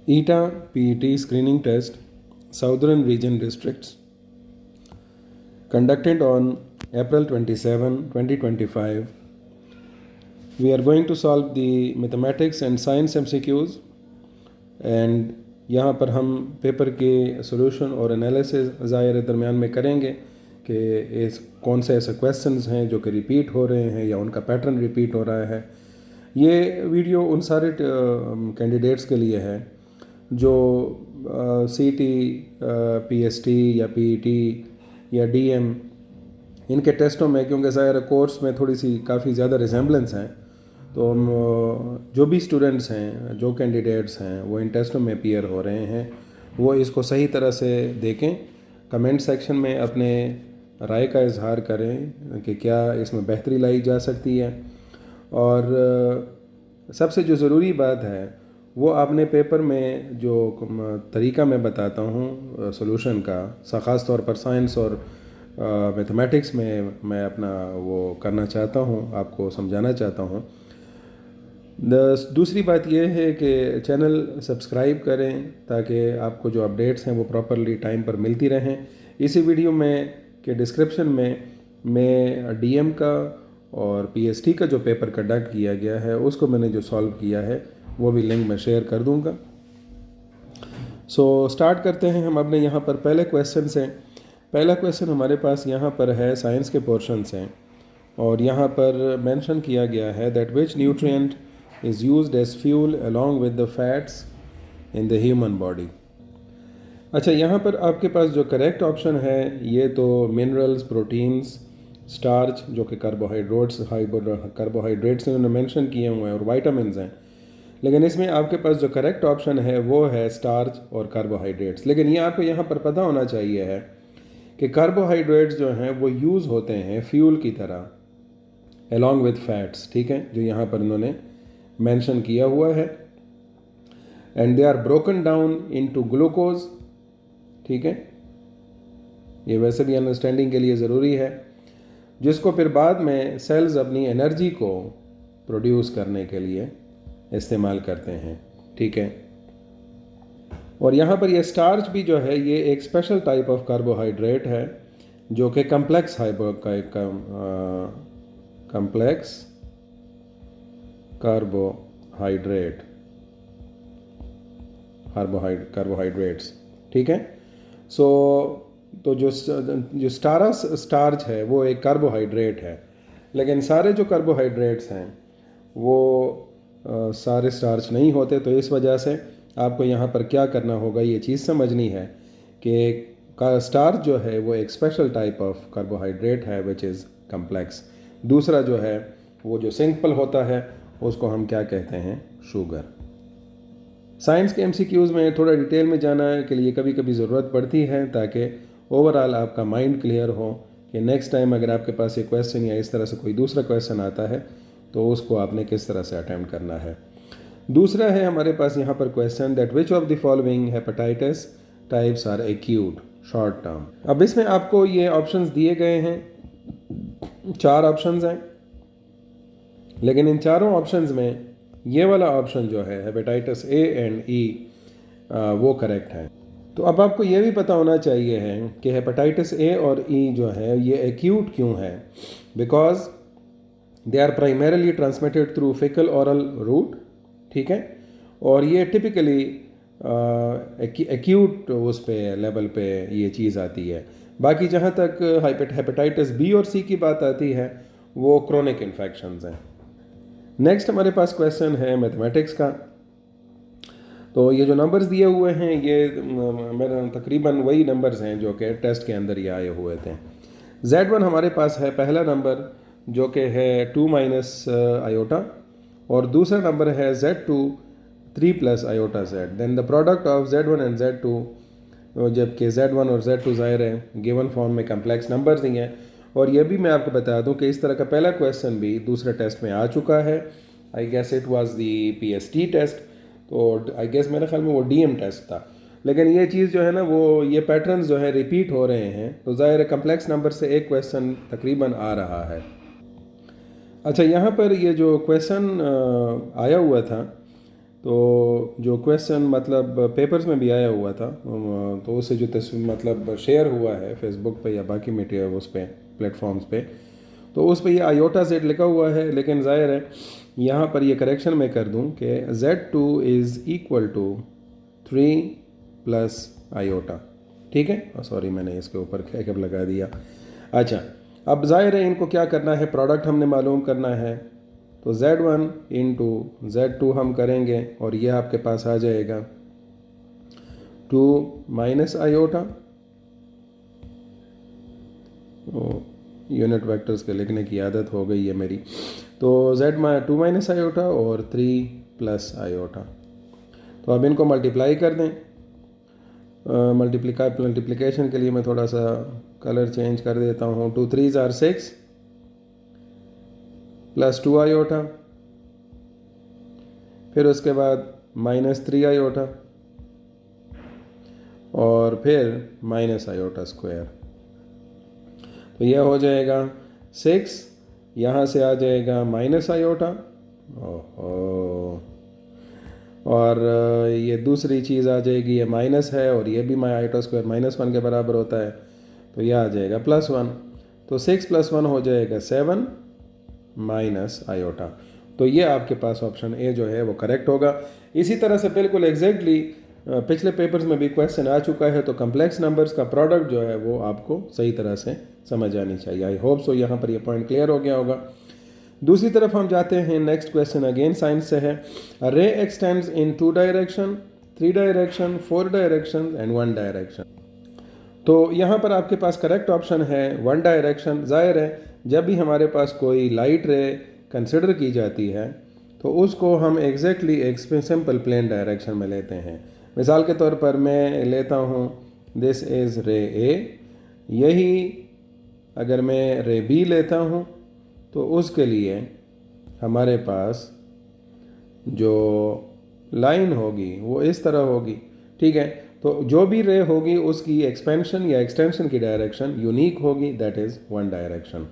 ETA PET screening test, Southern Region Districts, conducted on April 27, 2025. We are going to solve the mathematics and science MCQs, and यहाँ पर हम paper के solution और analysis ज़ाहिर दरमियान में करेंगे कि इस कौन से ऐसे क्वेश्चंस हैं जो कि रिपीट हो रहे हैं या उनका पैटर्न रिपीट हो रहा है। ये वीडियो उन सारे कैंडिडेट्स के लिए है जो CT, PST या PET या DM इनके टेस्टों में, क्योंकि ज़ाहिर कोर्स में थोड़ी सी काफ़ी ज़्यादा रिजेंबलेंस हैं, तो जो भी स्टूडेंट्स हैं, जो कैंडिडेट्स हैं, वो इन टेस्टों में अपीयर हो रहे हैं, वो इसको सही तरह से देखें। कमेंट सेक्शन में अपने राय का इजहार करें कि क्या इसमें बेहतरी लाई जा सकती है। और सबसे जो ज़रूरी बात है वो आपने पेपर में जो तरीका मैं बताता हूँ सॉल्यूशन का, ख़ास तौर पर साइंस और मैथमेटिक्स में मैं अपना वो करना चाहता हूँ, आपको समझाना चाहता हूँ। दूसरी बात यह है कि चैनल सब्सक्राइब करें ताकि आपको जो अपडेट्स हैं वो प्रॉपरली टाइम पर मिलती रहें। इसी वीडियो में के डिस्क्रिप्शन में मैं DM का और PST का जो पेपर कंडक्ट किया गया है उसको मैंने जो सॉल्व किया है वो भी लिंक मैं शेयर कर दूंगा। सो स्टार्ट करते हैं हम अपने यहाँ पर पहले क्वेश्चन से। पहला क्वेश्चन हमारे पास यहाँ पर है, साइंस के पोर्शन से, और यहाँ पर मेंशन किया गया है that which nutrient is used as fuel along with the fats in the human body। अच्छा, यहाँ पर आपके पास जो करेक्ट ऑप्शन है ये तो मिनरल्स, प्रोटीन्स, स्टार्च जो कि कार्बोहाइड्रेट्स इन्होंने मेंशन किए हुए हैं, और वाइटामिन हैं। लेकिन इसमें आपके पास जो करेक्ट ऑप्शन है वो है स्टार्च और कार्बोहाइड्रेट्स। लेकिन ये आपको यहाँ पर पता होना चाहिए है कि कार्बोहाइड्रेट्स जो हैं वो यूज़ होते हैं फ्यूल की तरह अलॉन्ग विद फैट्स, ठीक है, जो यहाँ पर इन्होंने मेंशन किया हुआ है। And they are broken down into glucose, ठीक है, ये वैसे भी अंडरस्टैंडिंग के लिए ज़रूरी है, जिसको फिर बाद में सेल्स अपनी एनर्जी को प्रोड्यूस करने के लिए इस्तेमाल करते हैं, ठीक है। और यहाँ पर ये स्टार्च भी जो है ये एक स्पेशल टाइप ऑफ कार्बोहाइड्रेट है जो कि कम्प्लेक्स कार्बोहाइड्रेट्स, ठीक है। सो तो जो स्टार्च है वो एक कार्बोहाइड्रेट है, लेकिन सारे जो कार्बोहाइड्रेट्स हैं वो सारे स्टार्च नहीं होते। तो इस वजह से आपको यहाँ पर क्या करना होगा, ये चीज़ समझनी है कि स्टार्च जो है वो एक स्पेशल टाइप ऑफ कार्बोहाइड्रेट है विच इज़ कम्प्लेक्स। दूसरा जो है वो जो सिंपल होता है उसको हम क्या कहते हैं, शुगर। साइंस के MCQs में थोड़ा डिटेल में जाना के लिए कभी कभी ज़रूरत पड़ती है ताकि ओवरऑल आपका माइंड क्लियर हो कि नेक्स्ट टाइम अगर आपके पास ये क्वेश्चन या इस तरह से कोई दूसरा क्वेश्चन आता है तो उसको आपने किस तरह से अटेम्प्ट करना है। दूसरा है हमारे पास यहाँ पर question that which of the following hepatitis types are acute short term. अब इसमें आपको ये ऑप्शंस दिए गए हैं, 4 ऑप्शंस हैं, लेकिन इन चारों ऑप्शंस में ये वाला ऑप्शन जो है हेपेटाइटिस A एंड E वो करेक्ट है। तो अब आपको ये भी पता होना चाहिए है कि हेपेटाइटिस A और E जो है ये एक्यूट क्यों है, because they are primarily transmitted through faecal oral route, ठीक है, और ये टिपिकली एक्यूट उस पे लेवल पे ये चीज़ आती है। बाकी जहाँ तक हेपेटाइटिस B और C की बात आती है वो क्रोनिक इन्फेक्शंस हैं। नेक्स्ट हमारे पास क्वेश्चन है मैथमेटिक्स का। तो ये जो नंबर्स दिए हुए हैं ये मेरा तकरीबन वही नंबर्स हैं जो कि टेस्ट के अंदर ये आए हुए थे। Z1 हमारे पास है पहला नंबर जो कि है 2 माइनस आयोटा, और दूसरा नंबर है Z2 3 plus iota Z। Then the product of Z1 and Z2, जबकि Z1 और Z2 ज़ाहिर है गिवन फॉर्म में कम्प्लेक्स नंबर्स ही हैं। और ये भी मैं आपको बता दूं कि इस तरह का पहला क्वेश्चन भी दूसरे टेस्ट में आ चुका है। I guess it was the PST test, तो आई गेस मेरे ख्याल में वो DM टेस्ट था। लेकिन ये चीज़ जो है ना वो ये पैटर्न्स जो है रिपीट हो रहे हैं, तो ज़ाहिर है कम्प्लेक्स नंबर से एक क्वेश्चन तकरीबन आ रहा है। अच्छा, यहाँ पर ये जो क्वेश्चन आया हुआ था तो जो क्वेश्चन मतलब पेपर्स में भी आया हुआ था, तो उससे जो तस्वीर मतलब शेयर हुआ है फेसबुक पे या बाकी मीडिया उस पे प्लेटफॉर्म्स पे, तो उस पे ये आयोटा जेड लिखा हुआ है, लेकिन ज़ाहिर है यहाँ पर ये करेक्शन मैं कर दूँ कि Z2 is equal to 3 plus iota. ठीक है, सॉरी मैंने इसके ऊपर कैप लगा दिया। अच्छा, अब ज़ाहिर है इनको क्या करना है, प्रोडक्ट हमने मालूम करना है, तो Z1 इंटू Z2 हम करेंगे और ये आपके पास आ जाएगा 2 माइनस आयोटा, यूनिट वेक्टर्स के लिखने की आदत हो गई है मेरी, तो Z2 माइनस आयोटा और 3 प्लस आयोटा। तो अब इनको मल्टीप्लाई कर दें। मल्टीप्लिकेशन के लिए मैं थोड़ा सा कलर चेंज कर देता हूँ। 2 3s are 6 प्लस 2 आयोटा, फिर उसके बाद माइनस 3 आयोटा और फिर माइनस आयोटा स्क्वायर। तो यह हो जाएगा 6, यहाँ से आ जाएगा माइनस आयोटा, और ये दूसरी चीज़ आ जाएगी, ये माइनस है और ये भी आयोटा स्क्वायर -1 के बराबर होता है, तो यह आ जाएगा +1। तो 6 + 1 हो जाएगा 7 माइनस आयोटा। तो ये आपके पास ऑप्शन ए जो है वो करेक्ट होगा। इसी तरह से बिल्कुल एग्जैक्टली पिछले पेपर्स में भी क्वेश्चन आ चुका है, तो कम्प्लेक्स नंबर्स का प्रोडक्ट जो है वो आपको सही तरह से समझ आनी चाहिए। आई होप सो यहाँ पर ये पॉइंट क्लियर हो गया होगा। दूसरी तरफ हम जाते हैं, नेक्स्ट क्वेश्चन अगेन साइंस से है। अ रे x tends in 2 direction, 3 direction, 4 direction and 1 direction. तो यहाँ पर आपके पास करेक्ट ऑप्शन है 1 डायरेक्शन। ज़ाहिर है जब भी हमारे पास कोई लाइट रे कंसिडर की जाती है तो उसको हम एग्जैक्टली एक सिंपल प्लेन डायरेक्शन में लेते हैं। मिसाल के तौर पर मैं लेता हूँ दिस इज़ रे ए, यही अगर मैं रे बी लेता हूँ तो उसके लिए हमारे पास जो लाइन होगी वो इस तरह होगी। ठीक है, तो जो भी रे होगी उसकी एक्सपेंशन या एक्सटेंशन की डायरेक्शन यूनिक होगी, दैट इज़ 1 डायरेक्शन।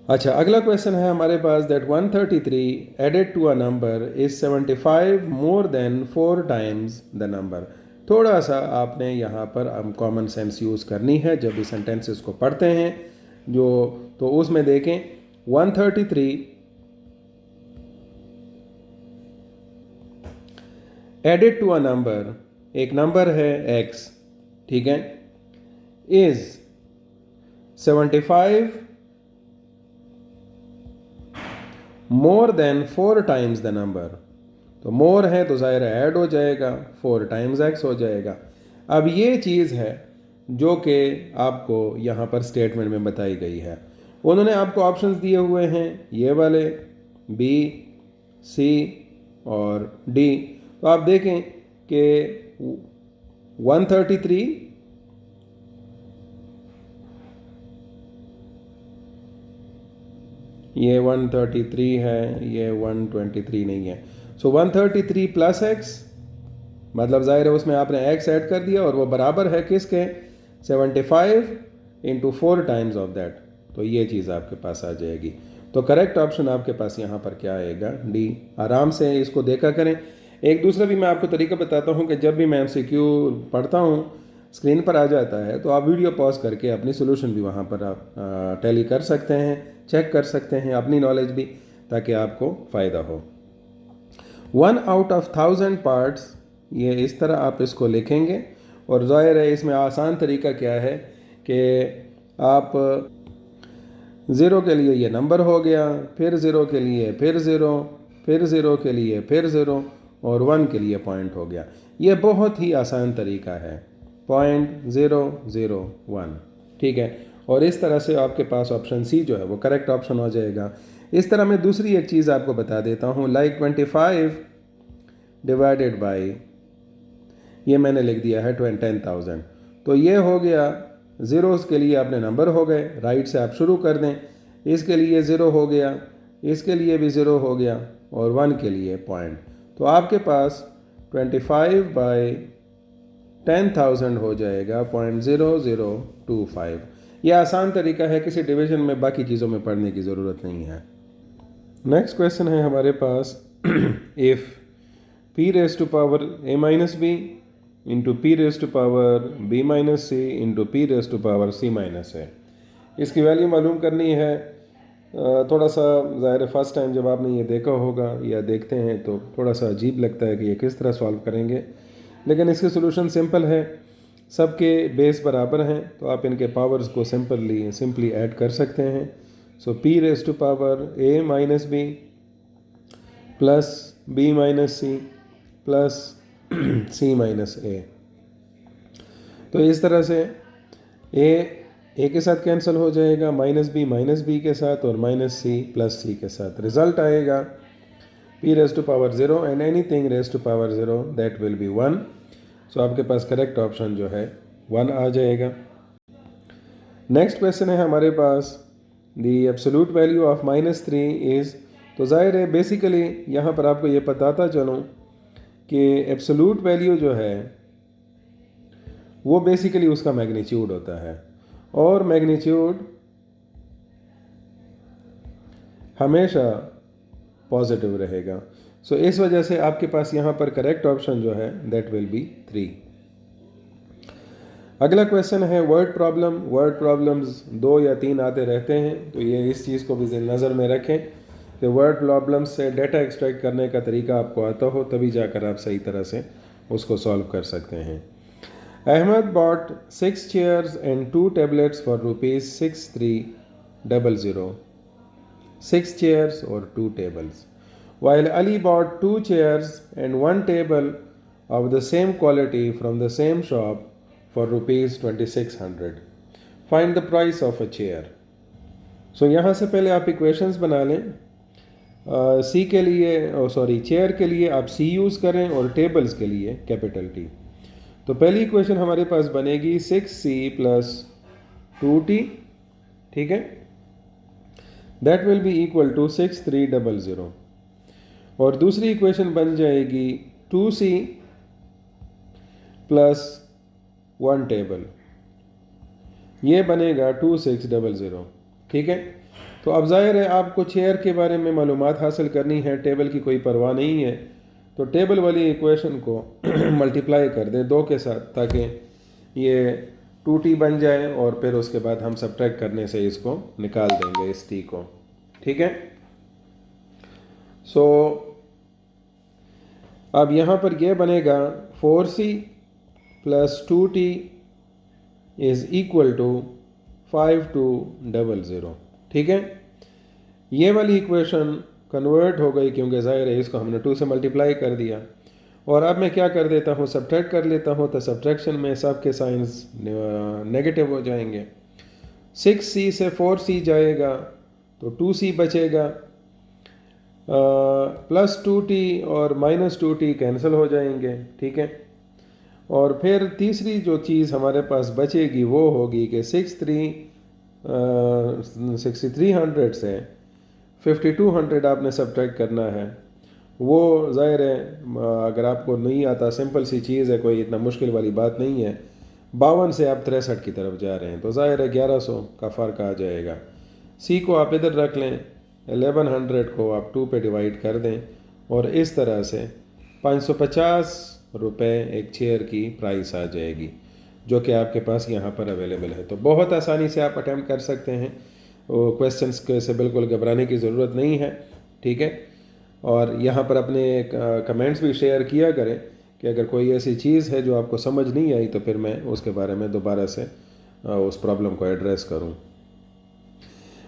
अच्छा, अगला क्वेश्चन है हमारे पास that 133 added to a number is 75 more than 4 times the number. थोड़ा सा आपने यहाँ पर कॉमन सेंस यूज़ करनी है जब भी सेंटेंसेस को पढ़ते हैं जो, तो उसमें देखें 133 एडेड टू अ नंबर, एक नंबर है x, ठीक है, is 75 more than 4 times the number. तो मोर है तो ज़ाहिर ऐड हो जाएगा, 4 टाइम्स x हो जाएगा। अब ये चीज़ है जो कि आपको यहाँ पर स्टेटमेंट में बताई गई है। उन्होंने आपको ऑप्शंस दिए हुए हैं ये वाले B, C और D। तो आप देखें कि 133 ये 133 है, ये 123 नहीं है। सो 133 प्लस x, मतलब ज़ाहिर है उसमें आपने x ऐड कर दिया और वो बराबर है किसके, 75 इंटू 4 टाइम्स ऑफ दैट। तो ये चीज़ आपके पास आ जाएगी। तो करेक्ट ऑप्शन आपके पास यहाँ पर क्या आएगा, डी। आराम से इसको देखा करें। एक दूसरा भी मैं आपको तरीका बताता हूँ कि जब भी मैं MCQ पढ़ता हूँ स्क्रीन पर आ जाता है तो आप वीडियो पॉज करके अपनी सोल्यूशन भी वहाँ पर आप टैली कर सकते हैं, चेक कर सकते हैं अपनी नॉलेज भी, ताकि आपको फ़ायदा हो। 1 आउट ऑफ 1000 पार्ट्स, ये इस तरह आप इसको लिखेंगे। और ज़ाहिर है इसमें आसान तरीका क्या है कि आप 0 के लिए ये नंबर हो गया, फिर 0 के लिए फिर 0, फिर 0 के लिए फिर 0 और 1 के लिए पॉइंट हो गया। ये बहुत ही आसान तरीका है, 0.001, ठीक है। और इस तरह से आपके पास ऑप्शन सी जो है वो करेक्ट ऑप्शन हो जाएगा। इस तरह मैं दूसरी एक चीज़ आपको बता देता हूँ, लाइक 25 डिवाइडेड बाई, ये मैंने लिख दिया है 10,000। तो ये हो गया, ज़ीरोज़ के लिए अपने नंबर हो गए, राइट से आप शुरू कर दें। इसके लिए 0 हो गया, इसके लिए भी 0 हो गया और 1 के लिए पॉइंट। तो आपके पास 25 बाई 10,000 हो जाएगा 0.0025। यह आसान तरीका है, किसी डिवीजन में बाकी चीज़ों में पढ़ने की ज़रूरत नहीं है। नेक्स्ट क्वेश्चन है हमारे पास, if p raised to power a minus b into p raised to power b minus c into p raised to power c minus a। इसकी वैल्यू मालूम करनी है। थोड़ा सा ज़ाहिर है फर्स्ट टाइम जब आपने ये देखा होगा या देखते हैं तो थोड़ा सा अजीब लगता है कि ये किस तरह सॉल्व करेंगे, लेकिन इसके सोल्यूशन सिंपल है। सबके बेस बराबर हैं तो आप इनके पावर्स को सिंपली ऐड कर सकते हैं। So p raise to power a minus b plus b minus c plus c minus a। तो इस तरह से a के साथ कैंसिल हो जाएगा, माइनस बी के साथ और माइनस सी प्लस सी के साथ। रिजल्ट आएगा p raise to power 0 and anything raise to power 0 that will be 1। So आपके पास करेक्ट ऑप्शन जो है 1 आ जाएगा। नेक्स्ट क्वेश्चन है हमारे पास the absolute value of -3 is. तो जाहिर है बेसिकली यहाँ पर आपको ये बताता चलूँ कि एब्सोल्यूट वैल्यू जो है वो बेसिकली उसका मैग्नीट्यूड होता है और मैग्नीट्यूड हमेशा पॉजिटिव रहेगा। सो इस वजह से आपके पास यहाँ पर करेक्ट ऑप्शन जो है दैट विल बी 3। अगला क्वेश्चन है वर्ड प्रॉब्लम। वर्ड प्रॉब्लम्स 2 या 3 आते रहते हैं, तो ये इस चीज़ को भी नज़र में रखें कि वर्ड प्रॉब्लम्स से डेटा एक्सट्रैक्ट करने का तरीका आपको आता हो, तभी जाकर आप सही तरह से उसको सॉल्व कर सकते हैं। Ahmad bought 6 chairs and 2 tablets for ₹6300। 6 chairs और 2 tables. While Ali bought 2 chairs and 1 table of the same quality from the same shop for ₹2600. Find the price of a chair. So यहाँ से पहले आप इक्वेशंस बना लें। सी के लिए चेयर के लिए आप सी यूज़ करें और टेबल्स के लिए कैपिटल टी। तो पहली इक्वेशन हमारे पास बनेगी 6c प्लस 2t, ठीक है, that will be equal to 6300। और दूसरी इक्वेशन बन जाएगी 2c प्लस 1 टेबल, ये बनेगा 2600, ठीक है। तो अब जाहिर है आपको चेयर के बारे में मालूमात हासिल करनी है, टेबल की कोई परवाह नहीं है, तो टेबल वाली इक्वेशन को मल्टीप्लाई कर दें 2 के साथ ताकि ये 2t बन जाए और फिर उसके बाद हम सब्ट्रैक्ट करने से इसको निकाल देंगे इस t को, ठीक है। सो अब यहाँ पर यह बनेगा 4c plus 2t is equal to 5200, ठीक है। ये वाली इक्वेशन कन्वर्ट हो गई क्योंकि ज़ाहिर है इसको हमने 2 से मल्टीप्लाई कर दिया। और अब मैं क्या कर देता हूँ, सब्ट्रैक्ट कर लेता हूँ, तो सब्ट्रैक्शन में सब के साइंस नेगेटिव हो जाएंगे। 6c से 4c जाएगा तो 2c बचेगा, प्लस 2t और माइनस 2t कैंसिल हो जाएंगे, ठीक है। और फिर तीसरी जो चीज़ हमारे पास बचेगी वो होगी कि 6300 से 5200 आपने सब्ट्रैक्ट करना है। वो ज़ाहिर है अगर आपको नहीं आता, सिंपल सी चीज़ है, कोई इतना मुश्किल वाली बात नहीं है। 52 से आप 63 की तरफ जा रहे हैं तो ज़ाहिर है 1100 का फ़र्क आ जाएगा। सी को आप इधर रख लें, 1100 को आप 2 पे डिवाइड कर दें और इस तरह से 550 रुपये एक चेयर की प्राइस आ जाएगी, जो कि आपके पास यहाँ पर अवेलेबल है। तो बहुत आसानी से आप अटैम्प्ट कर सकते हैं, क्वेश्चंस के से बिल्कुल घबराने की ज़रूरत नहीं है, ठीक है। और यहाँ पर अपने कमेंट्स भी शेयर किया करें कि अगर कोई ऐसी चीज़ है जो आपको समझ नहीं आई तो फिर मैं उसके बारे में दोबारा से उस प्रॉब्लम को एड्रेस करूँ।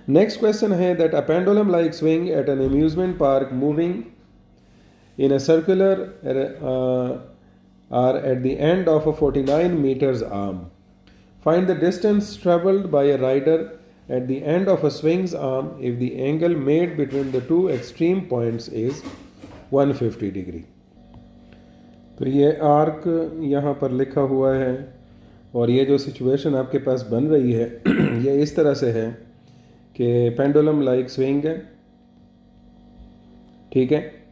नेक्स्ट क्वेश्चन है that a pendulum like swing at an amusement park moving in a circular arc at the end of a 49 meters arm. Find the distance traveled by a rider at the end of a swing's arm if the angle made between the two extreme points is 150 degree. तो ये arc यहाँ पर लिखा हुआ है और ये जो सिचुएशन आपके पास बन रही है ये इस तरह से है कि पेंडुलम लाइक स्विंग है, ठीक है।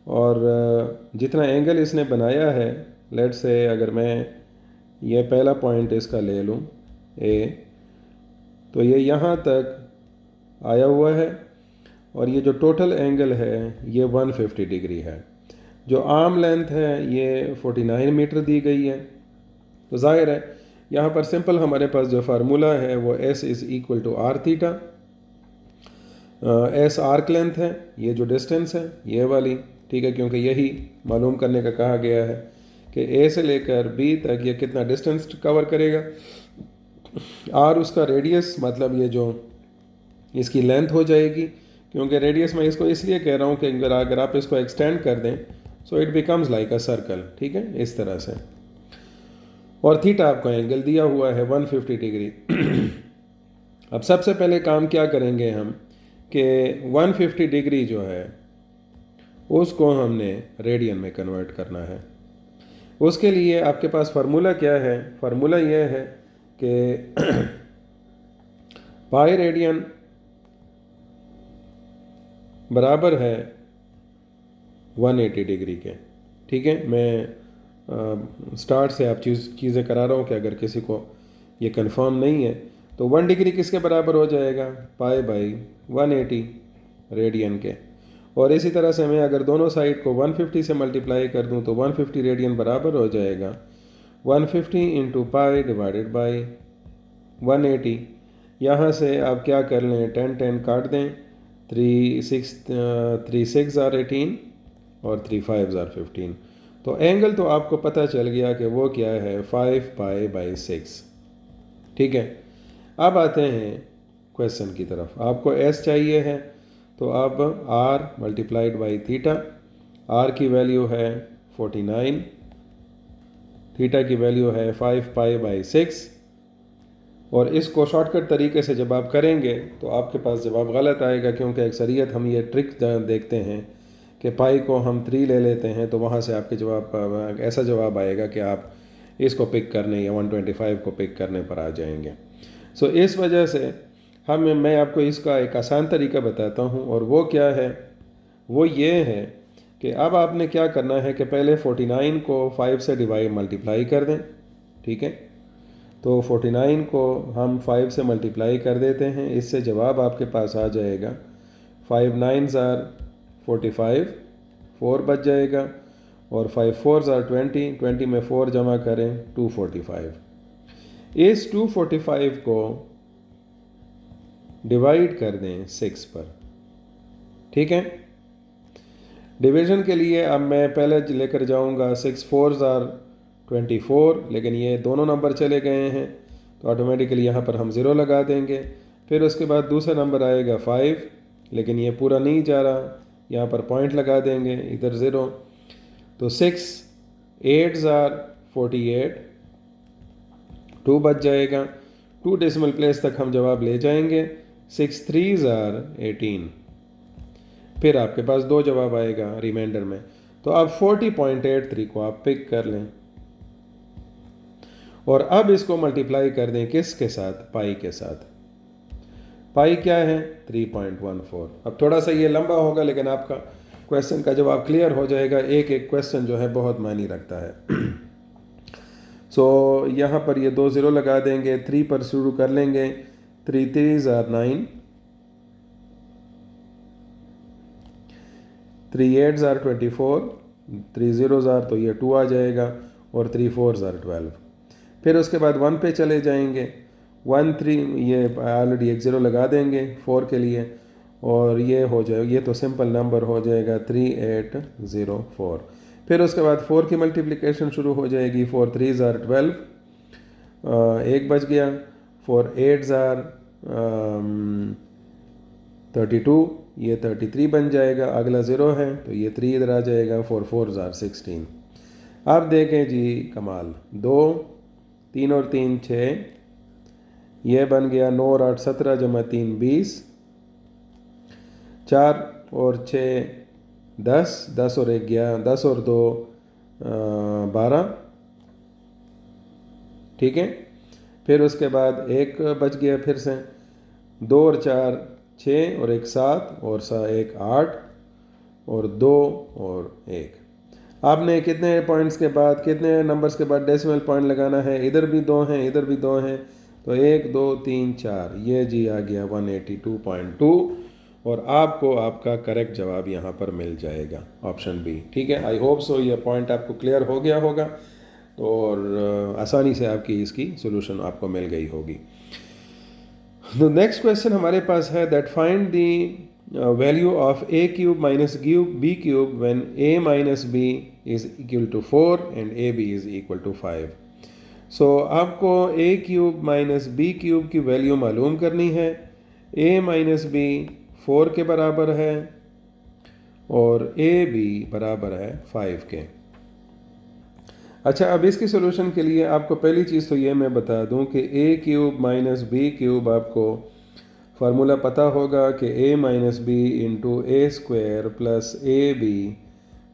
और जितना एंगल इसने बनाया है, लेट्स से अगर मैं ये पहला पॉइंट इसका ले लूँ ए, तो ये यहाँ तक आया हुआ है और ये जो टोटल एंगल है ये 150 डिग्री है। जो आर्म लेंथ है ये 49 मीटर दी गई है। तो जाहिर है यहाँ पर सिंपल हमारे पास जो फार्मूला है वो S is equal to r theta. S arc length है, ये जो डिस्टेंस है ये वाली, ठीक है, क्योंकि यही मालूम करने का कहा गया है कि ए से लेकर बी तक ये कितना डिस्टेंस कवर करेगा। आर उसका रेडियस, मतलब ये जो इसकी लेंथ हो जाएगी, क्योंकि रेडियस मैं इसको इसलिए कह रहा हूँ कि अगर आप इसको एक्सटेंड कर दें so it becomes like a circle, ठीक है, इस तरह से। और थीटा आपको एंगल दिया हुआ है 150 डिग्री। अब सबसे पहले काम क्या करेंगे हम कि 150 डिग्री जो है उसको हमने रेडियन में कन्वर्ट करना है। उसके लिए आपके पास फार्मूला क्या है? फार्मूला यह है कि पाई रेडियन बराबर है 180 डिग्री के, ठीक है। मैं स्टार्ट से आप चीज़ें करा रहा हूँ कि अगर किसी को ये कंफर्म नहीं है तो 1 डिग्री किसके बराबर हो जाएगा? पाई बाई 180 रेडियन के। और इसी तरह से मैं अगर दोनों साइड को 150 से मल्टीप्लाई कर दूं तो 150 रेडियन बराबर हो जाएगा 150 इंटू पाई डिवाइडेड बाई 180। यहाँ से आप क्या कर लें, 10 काट दें, 3 6 आर 18 और 3 5 आर 15। तो एंगल तो आपको पता चल गया कि वो क्या है, 5 पाई बाई 6, ठीक है। अब आते हैं क्वेश्चन की तरफ। आपको एस चाहिए है तो अब r multiplied by theta, r की वैल्यू है 49, थीटा की वैल्यू है 5 पाई बाई 6। और इसको शॉर्टकट तरीके से जब आप करेंगे तो आपके पास जवाब गलत आएगा, क्योंकि अक्सरियत हम ये ट्रिक देखते हैं कि पाई को हम 3 ले लेते हैं, तो वहाँ से आपके जवाब ऐसा जवाब आएगा कि आप इसको पिक करने या 125 को पिक करने पर आ जाएंगे। सो इस वजह से मैं आपको इसका एक आसान तरीका बताता हूँ, और वो क्या है, वो ये है कि अब आपने क्या करना है कि पहले 49 को 5 से मल्टीप्लाई कर दें, ठीक है। तो 49 को हम 5 से मल्टीप्लाई कर देते हैं, इससे जवाब आपके पास आ जाएगा 5 9 आर 45, 4 बच जाएगा, और 5 4 आर 20, 20 में 4 जमा करें 245। इस 245 को डिवाइड कर दें 6 पर, ठीक है। डिवीज़न के लिए अब मैं पहले लेकर जाऊंगा 6 4 आर 24, लेकिन ये दोनों नंबर चले गए हैं तो ऑटोमेटिकली यहाँ पर हम 0 लगा देंगे। फिर उसके बाद दूसरा नंबर आएगा 5, लेकिन ये पूरा नहीं जा रहा, यहाँ पर पॉइंट लगा देंगे, इधर 0। तो 6 8 आर 48, 2 बच जाएगा, 2 डेसिमल प्लेस तक हम जवाब ले जाएंगे, 6 3 आर 18। फिर आपके पास 2 जवाब आएगा रिमाइंडर में। तो अब 40.83 को आप पिक कर लें, और अब इसको मल्टीप्लाई कर दें किसके साथ? पाई के साथ। पाई क्या है? 3.14। अब थोड़ा सा ये लंबा होगा, लेकिन आपका क्वेश्चन का जवाब क्लियर हो जाएगा। एक एक क्वेश्चन जो है बहुत मायने रखता है। सो यहाँ पर ये 2 0 लगा देंगे, 3 पर शुरू कर लेंगे, 3 3 आर 9, 3 8 आर 24, 3 0 आर तो ये 2 आ जाएगा, और 3 4 आर 12। फिर उसके बाद 1 पे चले जाएंगे, 1 3, ये ऑलरेडी एक 0 लगा देंगे 4 के लिए, और ये हो जाएगा, ये तो सिंपल नंबर हो जाएगा 3804। फिर उसके बाद 4 की मल्टीप्लिकेशन शुरू हो जाएगी, 4 3 आर 12, एक बच गया, 4 8 आर 32, ये 33 बन जाएगा, अगला 0 है तो ये 3 इधर आ जाएगा, 4 4 आर 16। अब देखें जी कमाल, 2 3 और 3 6, ये बन गया 9 और 8 17 जमा 3 20, 4 और 6 10, 10 और 1 11, 10 और 2 12, ठीक है। फिर उसके बाद एक बच गया, फिर से 2 और 4 6 और 1 7 और 1 8 और 2 और 1। आपने कितने पॉइंट्स के बाद, कितने नंबर्स के बाद डेसिमल पॉइंट लगाना है? इधर भी 2 हैं, इधर भी 2 हैं, तो 1 2 3 4, ये जी आ गया 182.2। और आपको आपका करेक्ट जवाब यहाँ पर मिल जाएगा, ऑप्शन बी। ठीक है, आई होप सो ये पॉइंट आपको क्लियर हो गया होगा और आसानी से आपकी इसकी सोल्यूशन आपको मिल गई होगी। तो नेक्स्ट क्वेश्चन हमारे पास है that find the value of a cube minus b cube when a minus b is equal to 4 and a b is equal to 5। So आपको a cube minus b cube की value मालूम करनी है। ए minus B 4 के बराबर है और A B बराबर है 5 के। अच्छा, अब इसकी सोल्यूशन के लिए आपको पहली चीज़ तो ये मैं बता दूं कि a cube minus b cube आपको फार्मूला पता होगा कि a minus b into a square plus a b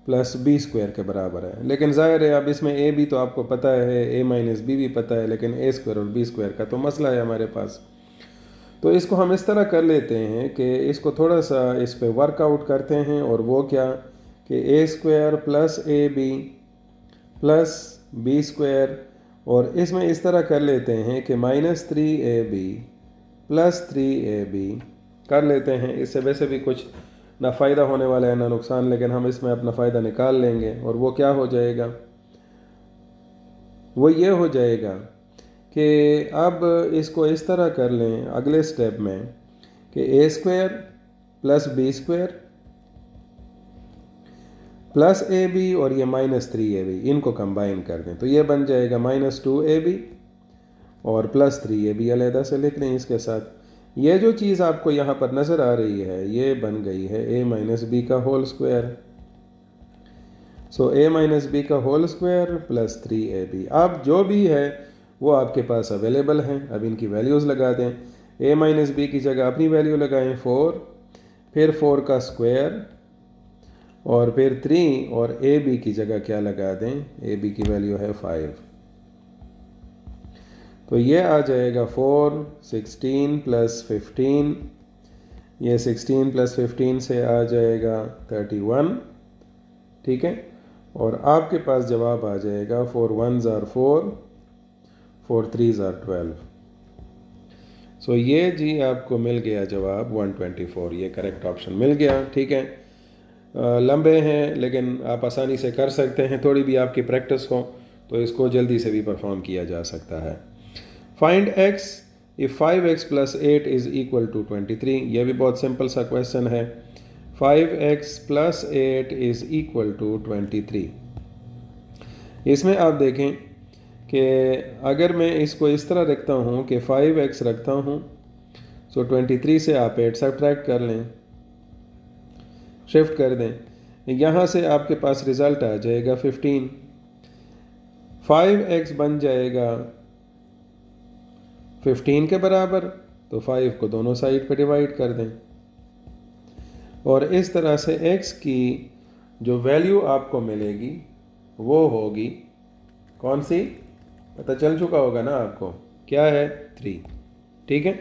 plus b square के बराबर है। लेकिन ज़ाहिर है अब इसमें ए बी तो आपको पता है, ए माइनस बी भी पता है, लेकिन ए स्क्वायर और बी स्क्वायर का तो मसला है हमारे पास। तो इसको हम इस तरह कर लेते हैं कि इसको थोड़ा सा इस पे वर्कआउट करते हैं, और वो क्या कि a square plus a b plus b square, और इसमें इस तरह कर लेते हैं कि -3ab प्लस 3ab कर लेते हैं। इससे वैसे भी कुछ ना फ़ायदा होने वाला है ना नुकसान, लेकिन हम इसमें अपना फ़ायदा निकाल लेंगे। और वो क्या हो जाएगा, वो ये हो जाएगा कि अब इसको इस तरह कर लें अगले स्टेप में कि a square plus b square plus a b और ये -3ab इनको कंबाइन कर दें, तो ये बन जाएगा -2ab और प्लस 3ab अलहदा से लिख लें इसके साथ। ये जो चीज़ आपको यहाँ पर नज़र आ रही है ये बन गई है a माइनस बी का whole square. So a minus b का होल स्क्वायर प्लस 3ab। अब जो भी है वो आपके पास अवेलेबल हैं, अब इनकी वैल्यूज़ लगा दें। a माइनस बी की जगह अपनी वैल्यू लगाएं 4, फिर 4 का स्क्वायर और फिर 3, और ए बी की जगह क्या लगा दें, ए बी की वैल्यू है 5। तो ये आ जाएगा 4, 16 प्लस 15, ये 16 प्लस 15 से आ जाएगा 31। ठीक है, और आपके पास जवाब आ जाएगा 4 1s are 4, 4 3s are 12। सो ये जी आपको मिल गया जवाब 124, ये करेक्ट ऑप्शन मिल गया। ठीक है, लंबे हैं लेकिन आप आसानी से कर सकते हैं, थोड़ी भी आपकी प्रैक्टिस हो तो इसको जल्दी से भी परफॉर्म किया जा सकता है। Find x if 5x plus 8 is equal to 23। यह भी बहुत सिंपल सा क्वेश्चन है। 5x plus 8 is equal to 23। इसमें आप देखें कि अगर मैं इसको इस तरह रखता हूँ कि 5x रखता हूँ, सो 23 से आप 8 सब्ट्रैक्ट कर लें, शिफ्ट कर दें, यहाँ से आपके पास रिज़ल्ट आ जाएगा 15। 5x बन जाएगा 15 के बराबर, तो 5 को दोनों साइड पे डिवाइड कर दें, और इस तरह से x की जो वैल्यू आपको मिलेगी वो होगी कौन सी, पता चल चुका होगा ना आपको, क्या है 3। ठीक है,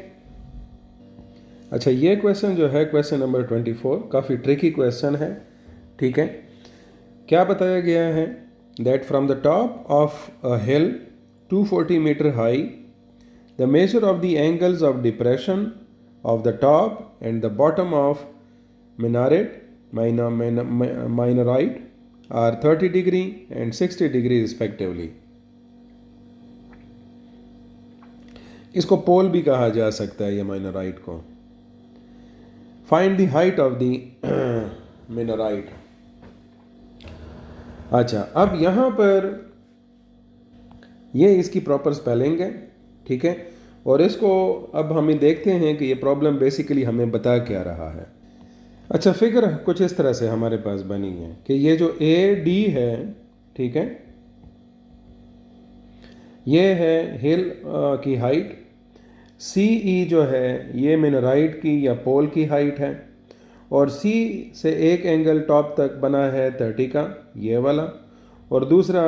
अच्छा ये क्वेश्चन जो है क्वेश्चन नंबर 24 काफ़ी ट्रिकी क्वेश्चन है। ठीक है, क्या बताया गया है that from the top of a hill 240 metre high the measure of the angles of depression of the top and the bottom of minorite are 30 degree and 60 degree respectively। इसको पोल भी कहा जा सकता है ये minorite को। Find the height of the minorite। अच्छा, अब यहाँ पर ये इसकी प्रॉपर स्पेलिंग है। ठीक है, और इसको अब हमें देखते हैं कि ये प्रॉब्लम बेसिकली हमें बता क्या रहा है। अच्छा, फिगर कुछ इस तरह से हमारे पास बनी है कि ये जो AD है, ठीक है, ये है हिल की हाइट, CE जो है ये मिनराइट की या पोल की हाइट है, और C से एक एंगल टॉप तक बना है 30 का, ये वाला, और दूसरा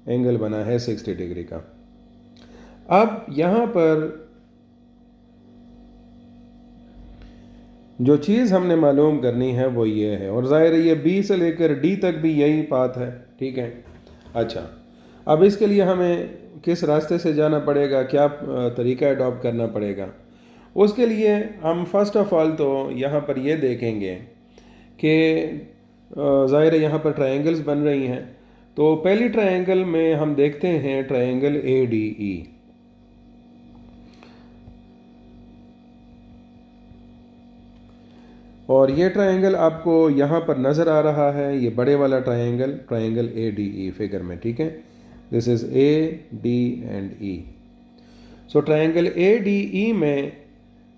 एंगल बना है 60 डिग्री का। अब यहाँ पर जो चीज़ हमने मालूम करनी है वो ये है, और ज़ाहिर है ये B से लेकर D तक भी यही बात है। ठीक है, अच्छा अब इसके लिए हमें किस रास्ते से जाना पड़ेगा, क्या तरीका अडॉप्ट करना पड़ेगा, उसके लिए हम फर्स्ट ऑफ ऑल तो यहाँ पर ये देखेंगे कि ज़ाहिर है यहाँ पर ट्रायंगल्स बन रही हैं। तो पहली ट्रायंगल में हम देखते हैं ट्रायंगल ए डी ई। और ये ट्रायंगल आपको यहाँ पर नज़र आ रहा है, ये बड़े वाला triangle, triangle A D E figure में, ठीक है। This is A D and E. So triangle A D E में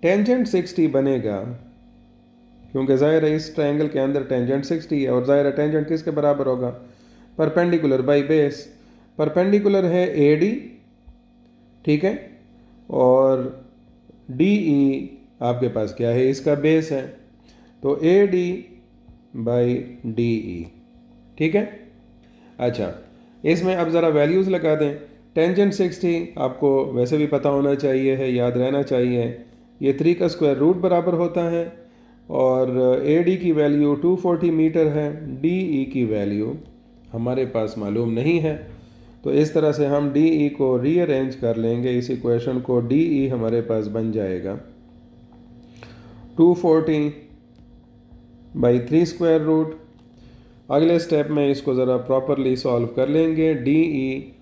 टेंजेंट 60 बनेगा, क्योंकि ज़ाहिर है इस ट्रायंगल के अंदर टेंजेंट 60 है। और ज़ाहिर है टेंजेंट किसके बराबर होगा? Perpendicular by base. परपेंडिकुलर है ए डी, ठीक है, और डी ई आपके पास क्या है? इसका बेस है। तो A D by D E, ठीक है। अच्छा, इसमें अब ज़रा वैल्यूज़ लगा दें। टेंजेंट 60 आपको वैसे भी पता होना चाहिए है, याद रहना चाहिए। ये 3 का स्क्वायर रूट बराबर होता है। और ए डी की वैल्यू 240 मीटर है। डी ई की वैल्यू हमारे पास मालूम नहीं है। तो इस तरह से हम डी ई को रीअरेंज कर लेंगे इस इक्वेशन को। डी ई हमारे पास बन जाएगा 240 बाई 3 स्क्वायर रूट। अगले स्टेप में इसको ज़रा प्रॉपरली सॉल्व कर लेंगे। डी ई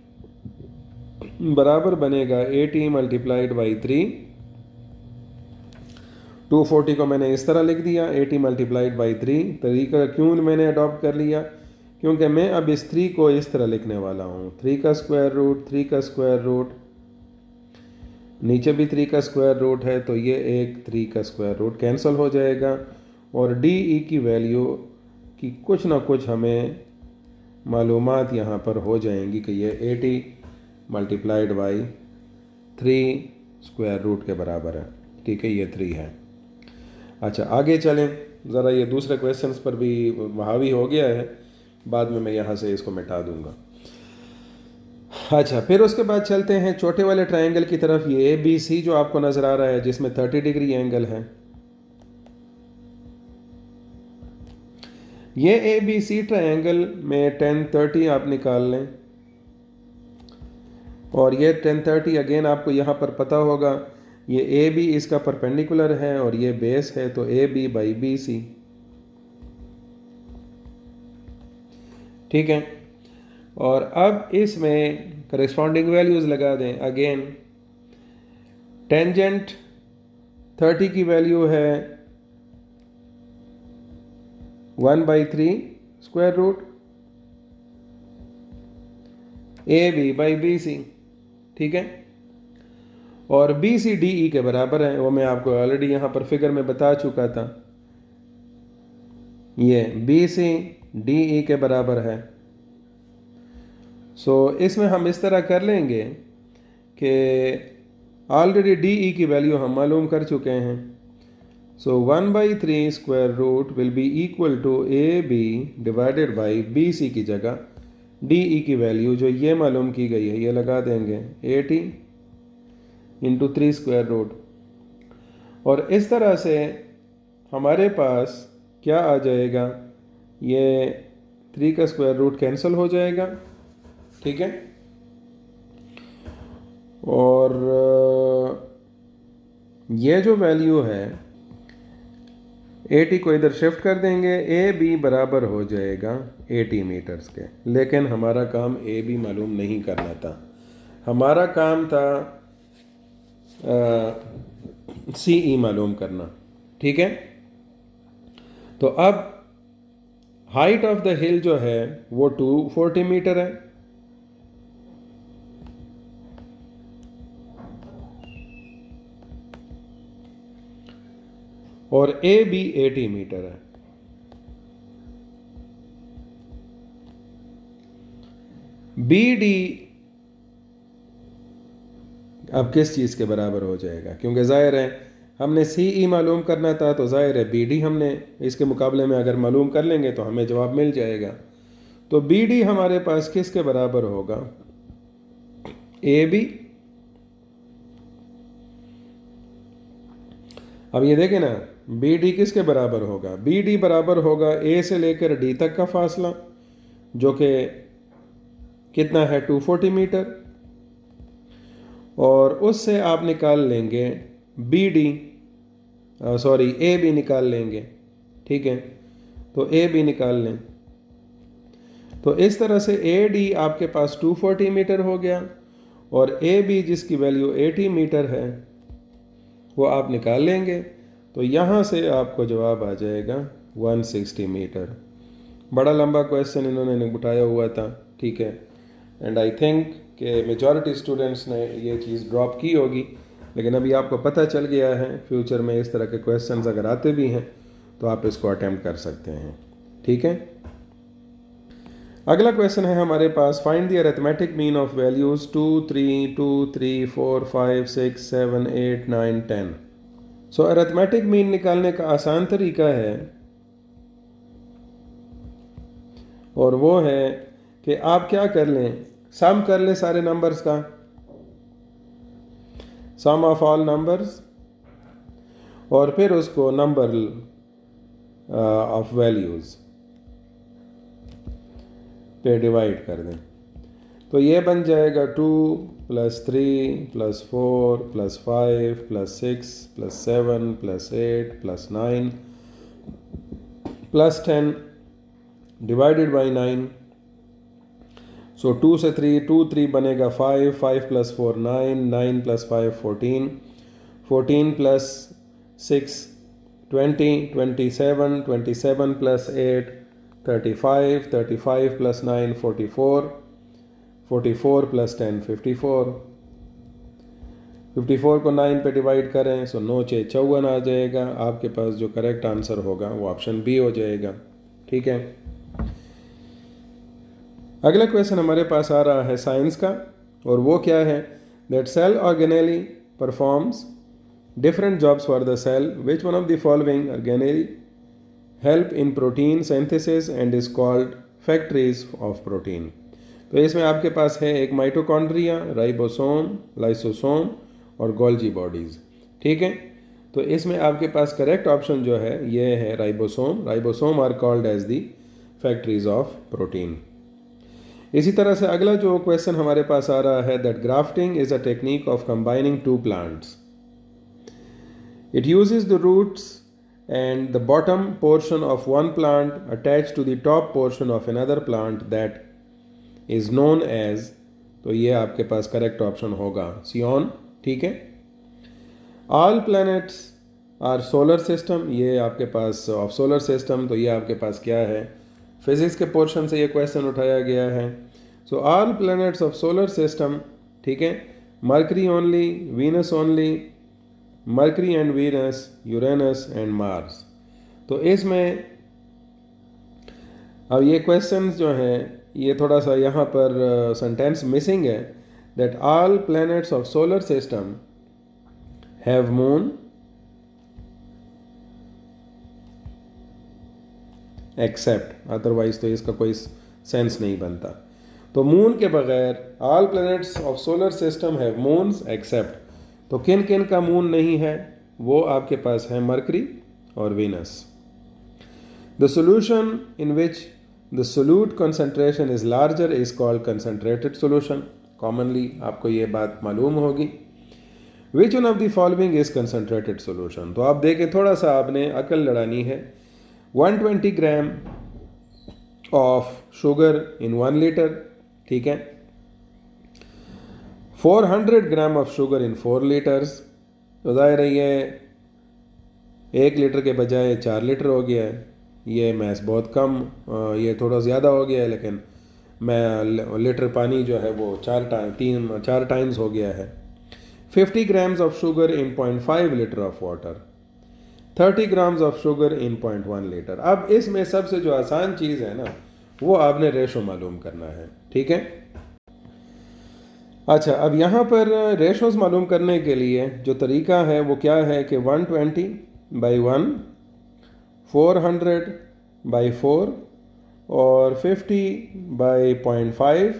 बराबर बनेगा 80 मल्टीप्लाइड बाई 3। 240 को मैंने इस तरह लिख दिया, 80 मल्टीप्लाइड बाई 3। तरीका क्यों मैंने अडॉप्ट कर लिया? क्योंकि मैं अब इस 3 को इस तरह लिखने वाला हूँ, 3 का स्क्वायर रूट, 3 का स्क्वायर रूट, नीचे भी 3 का स्क्वायर रूट है, तो ये एक 3 का स्क्वायर रूट कैंसिल हो जाएगा। और डी ई की वैल्यू की कुछ ना कुछ हमें मालूमात यहाँ पर हो जाएंगी कि ये 80 मल्टीप्लाइड बाई 3 स्क्वायर रूट के बराबर है, ठीक है, ये 3 है। अच्छा, आगे चलें ज़रा। ये दूसरे क्वेश्चंस पर भी हावी हो गया है, बाद में मैं यहाँ से इसको मिटा दूंगा। अच्छा, फिर उसके बाद चलते हैं छोटे वाले ट्रायंगल की तरफ। ये ए बी सी जो आपको नज़र आ रहा है, जिसमें 30 डिग्री एंगल है, ये ए बी सी ट्रायंगल में 10-30 आप निकाल लें। और ये 10-30 अगेन आपको यहाँ पर पता होगा, ये ए बी इसका परपेंडिकुलर है और ये बेस है, तो a b by b c, ठीक है। और अब इसमें करेस्पॉन्डिंग वैल्यूज़ लगा दें। अगेन टेंजेंट 30 की वैल्यू है 1/3 square root a b by b c, ठीक है। और बी सी डी ई के बराबर है, वो मैं आपको ऑलरेडी यहाँ पर फिगर में बता चुका था। ये बी सी डी ई के बराबर है। सो इसमें हम इस तरह कर लेंगे कि ऑलरेडी डी ई की वैल्यू हम मालूम कर चुके हैं। So 1/3 square root will be equal to a b divided by b c की जगह डी ई की वैल्यू जो ये मालूम की गई है ये लगा देंगे 80 इंटू 3 स्क्वायर रूट। और इस तरह से हमारे पास क्या आ जाएगा, ये 3 का स्क्वायर रूट कैंसिल हो जाएगा, ठीक है। और ये जो वैल्यू है 80 को इधर शिफ्ट कर देंगे, ए बी बराबर हो जाएगा 80 मीटर्स के। लेकिन हमारा काम ए बी मालूम नहीं करना था, हमारा काम था सी ई मालूम करना, ठीक है। तो अब हाइट ऑफ द हिल जो है वो 240 मीटर है। और ए बी 80 मीटर है। बी डी अब किस चीज़ के बराबर हो जाएगा? क्योंकि ज़ाहिर है हमने सी ई मालूम करना था, तो ज़ाहिर है बी डी हमने इसके मुकाबले में अगर मालूम कर लेंगे तो हमें जवाब मिल जाएगा। तो बी डी हमारे पास किसके बराबर होगा? A b. अब ये देखें ना, बी डी किसके बराबर होगा? बी डी बराबर होगा ए से लेकर डी तक का फासला, जो कि कितना है 240 मीटर। और उससे आप निकाल लेंगे बी डी सॉरी ए भी निकाल लेंगे, ठीक है, तो ए भी निकाल लें। तो इस तरह से ए डी आपके पास 240 मीटर हो गया और ए बी जिसकी वैल्यू 80 मीटर है वो आप निकाल लेंगे। तो यहाँ से आपको जवाब आ जाएगा 160 मीटर। बड़ा लंबा क्वेश्चन इन्होंने उठाया हुआ था, ठीक है, एंड आई थिंक कि मेजॉरिटी स्टूडेंट्स ने ये चीज़ ड्रॉप की होगी, लेकिन अभी आपको पता चल गया है। फ्यूचर में इस तरह के क्वेश्चंस अगर आते भी हैं तो आप इसको अटेम्प्ट कर सकते हैं, ठीक है। अगला क्वेश्चन है हमारे पास, find the arithmetic mean of values 2, 3, 2, 3, 4, 5, 6, 7, 8, 9, 10। So arithmetic mean निकालने का आसान तरीका है और वो है कि आप क्या कर लें, सम कर लें सारे नंबर्स का, सम ऑफ ऑल नंबर्स, और फिर उसको नंबर ऑफ वैल्यूज़ पे डिवाइड कर दें। तो ये बन जाएगा 2 + 3 + 4 + 5 + 6 + 7 + 8 + 9 + 10 डिवाइडेड बाई 9। सो 2 से 3, 2 3 बनेगा 5, 5 + 4 9, 9 + 5 14, 14 + 6 20, 27, 27 + 8 35, 35 + 9 44, 44 + 10 54, 54 को 9 पे डिवाइड करें सो 9 6 54 आ जाएगा। आपके पास जो करेक्ट आंसर होगा वो ऑप्शन बी हो जाएगा, ठीक है। अगला क्वेश्चन हमारे पास आ रहा है साइंस का, और वो क्या है, that cell organelle performs different jobs for the cell. Which one of the following organelle help in protein synthesis and is called factories of protein? तो इसमें आपके पास है एक माइटोकॉन्ड्रिया, राइबोसोम, लाइसोसोम और गोल्जी बॉडीज, ठीक है। तो इसमें आपके पास करेक्ट ऑप्शन जो है ये है ribosome. Ribosome are called as the factories of protein. इसी तरह से अगला जो क्वेश्चन हमारे पास आ रहा है, that grafting is a technique of combining two plants. It uses the roots and the bottom portion of one plant attached to the top portion of another plant that is known as, तो ये आपके पास correct option होगा सियोन, ठीक है। All planets are solar system, ये आपके पास of solar system, तो ये आपके पास क्या है, फिजिक्स के पोर्शन से ये क्वेश्चन उठाया गया है। So all planets of solar system, ठीक है, mercury only, Venus only, mercury and Venus, Uranus and Mars. तो इसमें अब ये क्वेश्चंस जो हैं ये थोड़ा सा यहाँ पर सेंटेंस मिसिंग है, that all planets of solar system have moon except, otherwise तो इसका कोई सेंस नहीं बनता। तो मून के बगैर all planets of solar system have moons except, तो किन किन का मून नहीं है, वो आपके पास है मरकरी और Venus. The solution in which the solute concentration is larger is called concentrated solution. Commonly आपको ये बात मालूम होगी। विच one of the following is concentrated solution. तो आप देखें, थोड़ा सा आपने अकल लड़ानी है। 120 gram of sugar in 1 litre, ठीक है, 400 gram of sugar in 4 litres. तो जाहिर है ये 1 लीटर के बजाय 4 लीटर हो गया है। ये मैथ्स बहुत कम, ये थोड़ा ज़्यादा हो गया है, लेकिन मैं लीटर पानी जो है वो 4 टाइम्स हो गया है। 50 grams of sugar in 0.5 litre of water, 30 grams of sugar in 0.1 litre. अब इसमें सबसे जो आसान चीज़ है ना, वो आपने रेशो मालूम करना है, ठीक है। अच्छा, अब यहाँ पर रेशोज़ मालूम करने के लिए जो तरीका है वो क्या है कि 120/1, 400/4 और 50/0.5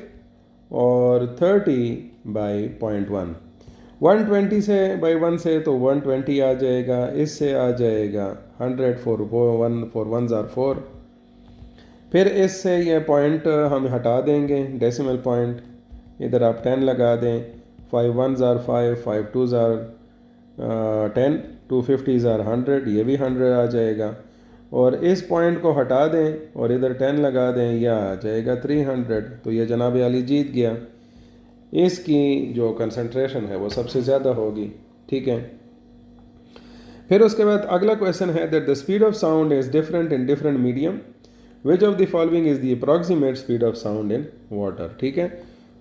और 30/0.1। 120 से बाई 1 से तो 120 आ जाएगा, इससे आ जाएगा 100, 4 1s are 4। फिर इससे ये पॉइंट हम हटा देंगे, डेसिमल पॉइंट, इधर आप 10 लगा दें, 5 1s are 5, 5 2s are 10, 250s are 100, ये भी 100 आ जाएगा। और इस पॉइंट को हटा दें और इधर 10 लगा दें, यह आ जाएगा 300। तो ये जनाब अली जीत गया। इसकी जो कंसंट्रेशन है वो सबसे ज़्यादा होगी, ठीक है। फिर उसके बाद अगला क्वेश्चन है that the speed of sound is different in different medium, which of the following is the approximate speed of sound in water, ठीक है।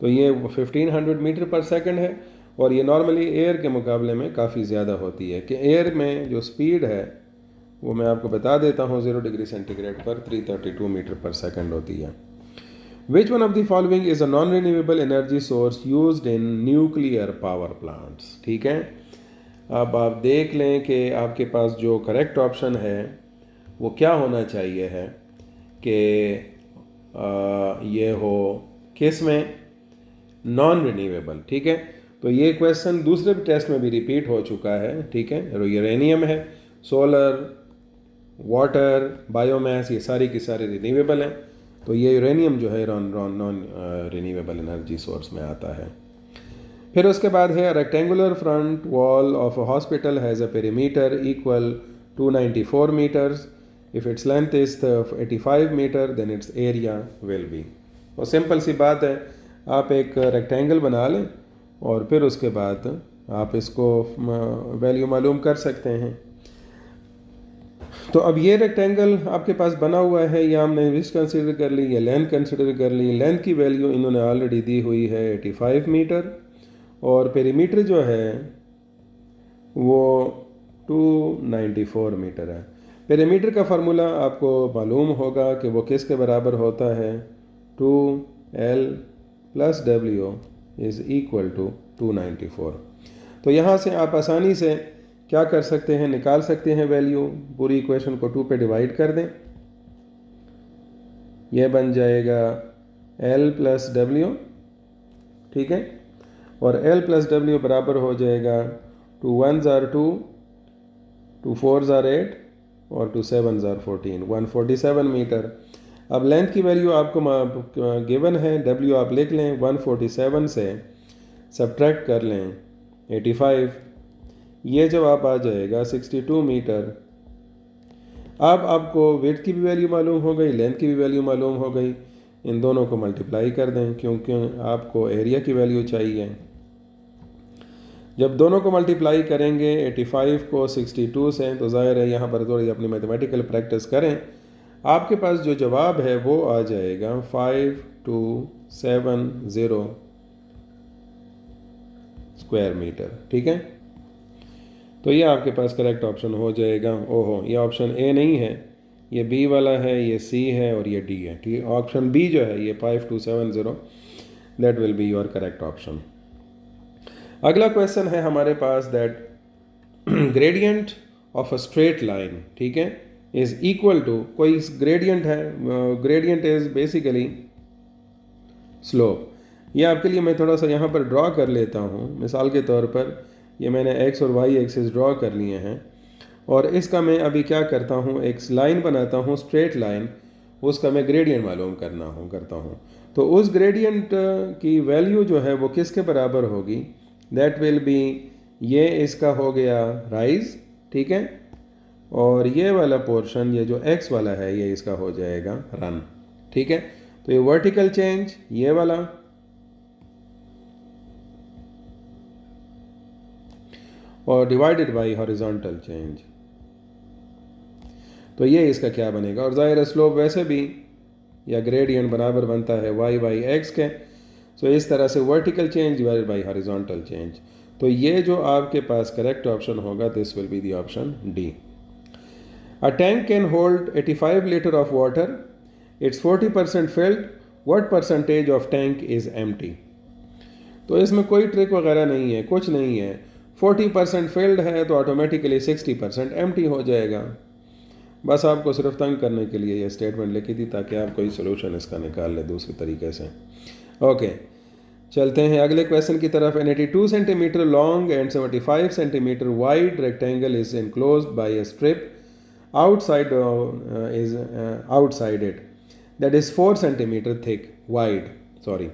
तो ये 1500 मीटर पर सेकंड है और ये नॉर्मली एयर के मुकाबले में काफ़ी ज़्यादा होती है। कि एयर में जो स्पीड है वो मैं आपको बता देता हूँ, 0 डिग्री सेंटीग्रेड पर 332 मीटर पर सेकंड होती है। विच one of the following is a non renewable energy source used in nuclear power plants, ठीक है। अब आप देख लें कि आपके पास जो करेक्ट ऑप्शन है वो क्या होना चाहिए है कि ये हो किस में, नॉन रिन्यूएबल, ठीक है। तो ये क्वेश्चन दूसरे टेस्ट में भी रिपीट हो चुका है, ठीक है। यूरेनियम है, सोलर, वाटर, बायोमास, ये सारी की सारी रिन्यूएबल हैं। तो ये यूरेनियम जो है नॉन रिन्यूएबल एनर्जी सोर्स में आता है। फिर उसके बाद है rectangular front wall of a hospital has a perimeter equal 294 metres, if its length is 85 metre then its area will be. और सिंपल सी बात है, आप एक रेक्टेंगल बना लें और फिर उसके बाद आप इसको वैल्यू मालूम कर सकते हैं। तो अब ये रेक्टेंगल आपके पास बना हुआ है, या हमने विड्थ कंसिडर कर ली या लेंथ कंसिडर कर ली। लेंथ की वैल्यू इन्होंने ऑलरेडी दी हुई है 85 मीटर और पेरीमीटर जो है वो 294 मीटर है। पेरीमीटर का फार्मूला आपको मालूम होगा कि वो किसके बराबर होता है, 2L + W is equal to 294। तो यहाँ से आप आसानी से क्या कर सकते हैं, निकाल सकते हैं वैल्यू। पूरी इक्वेशन को 2 पे डिवाइड कर दें, यह बन जाएगा L + W, ठीक है। और L + W बराबर हो जाएगा 2 1s are 2, 2 4s are 8 और 2 7s are 14, 147 मीटर। अब लेंथ की वैल्यू आपको गिवन है, W आप लिख लें, 147 से सब्ट्रैक्ट कर लें 85, ये जवाब आ जाएगा 62 मीटर। अब आपको वेट की भी वैल्यू मालूम हो गई, लेंथ की भी वैल्यू मालूम हो गई। इन दोनों को मल्टीप्लाई कर दें क्योंकि आपको एरिया की वैल्यू चाहिए। जब दोनों को मल्टीप्लाई करेंगे 85 को 62 से, तो ज़ाहिर है यहाँ पर थोड़ी अपनी मैथमेटिकल प्रैक्टिस करें, आपके पास जो जवाब है वो आ जाएगा 5270 स्क्वायर मीटर, ठीक है। तो ये आपके पास करेक्ट ऑप्शन हो जाएगा। ओहो, ये ऑप्शन ए नहीं है, ये बी वाला है, ये सी है और ये डी है, ठीक है। ऑप्शन बी जो है ये 5270, that will be your correct option. अगला क्वेश्चन है हमारे पास that gradient of a straight line, ठीक है, इज इक्वल टू, कोई ग्रेडियंट है, ग्रेडियंट इज बेसिकली स्लोप। ये आपके लिए मैं थोड़ा सा यहाँ पर ड्रॉ कर लेता हूँ। मिसाल के तौर पर ये मैंने एक्स और वाई एक्सिस ड्रॉ कर लिए हैं और इसका मैं अभी क्या करता हूँ, एक लाइन बनाता हूँ, स्ट्रेट लाइन, उसका मैं ग्रेडियंट मालूम करता हूँ। तो उस ग्रेडियंट की वैल्यू जो है वो किसके बराबर होगी, दैट विल बी, ये इसका हो गया राइज, ठीक है, और ये वाला पोर्शन, ये जो एक्स वाला है, ये इसका हो जाएगा रन, ठीक है। तो ये वर्टिकल चेंज ये वाला, और डिवाइडेड बाई हॉरिजॉन्टल चेंज, तो ये इसका क्या बनेगा। और ज़ाहिर स्लोप वैसे भी या ग्रेडियंट बराबर बनता है y बाई एक्स के। सो इस तरह से vertical change divided by horizontal change. तो ये जो आपके पास करेक्ट ऑप्शन होगा, this will be the option D. A tank can hold 85 litre of water, it's 40% field, what percentage of tank is empty. तो इसमें कोई ट्रिक वगैरह नहीं है, कुछ नहीं है। 40% फिल्ड है तो ऑटोमेटिकली 60% एम्प्टी हो जाएगा। बस आपको सिर्फ तंग करने के लिए ये स्टेटमेंट लिखी थी ताकि आप कोई सोल्यूशन इसका निकाल लें दूसरे तरीके से। ओके, चलते हैं अगले क्वेश्चन की तरफ। An 82 centimetre long and 75 centimetre wide rectangle is enclosed by a strip outside outside it that is 4 centimeter thick wide, sorry,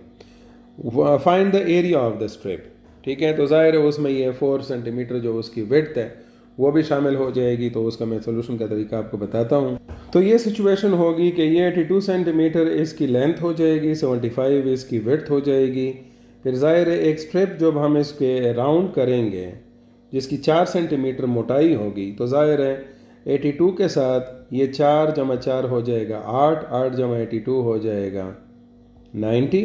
find the area of the strip, ठीक है। तो ज़ाहिर है उसमें ये 4 सेंटीमीटर जो उसकी विड्थ है वो भी शामिल हो जाएगी, तो उसका मैं सोल्यूशन का तरीका आपको बताता हूँ। तो ये सिचुएशन होगी कि ये 82 सेंटीमीटर इसकी लेंथ हो जाएगी, 75 इसकी विड्थ हो जाएगी। फिर ज़ाहिर है एक स्ट्रिप जब हम इसके राउंड करेंगे जिसकी 4 सेंटीमीटर मोटाई होगी, तो ज़ाहिर है 82 के साथ ये 4 जमा 4 हो जाएगा 8, 8 जमा 82 हो जाएगा 90,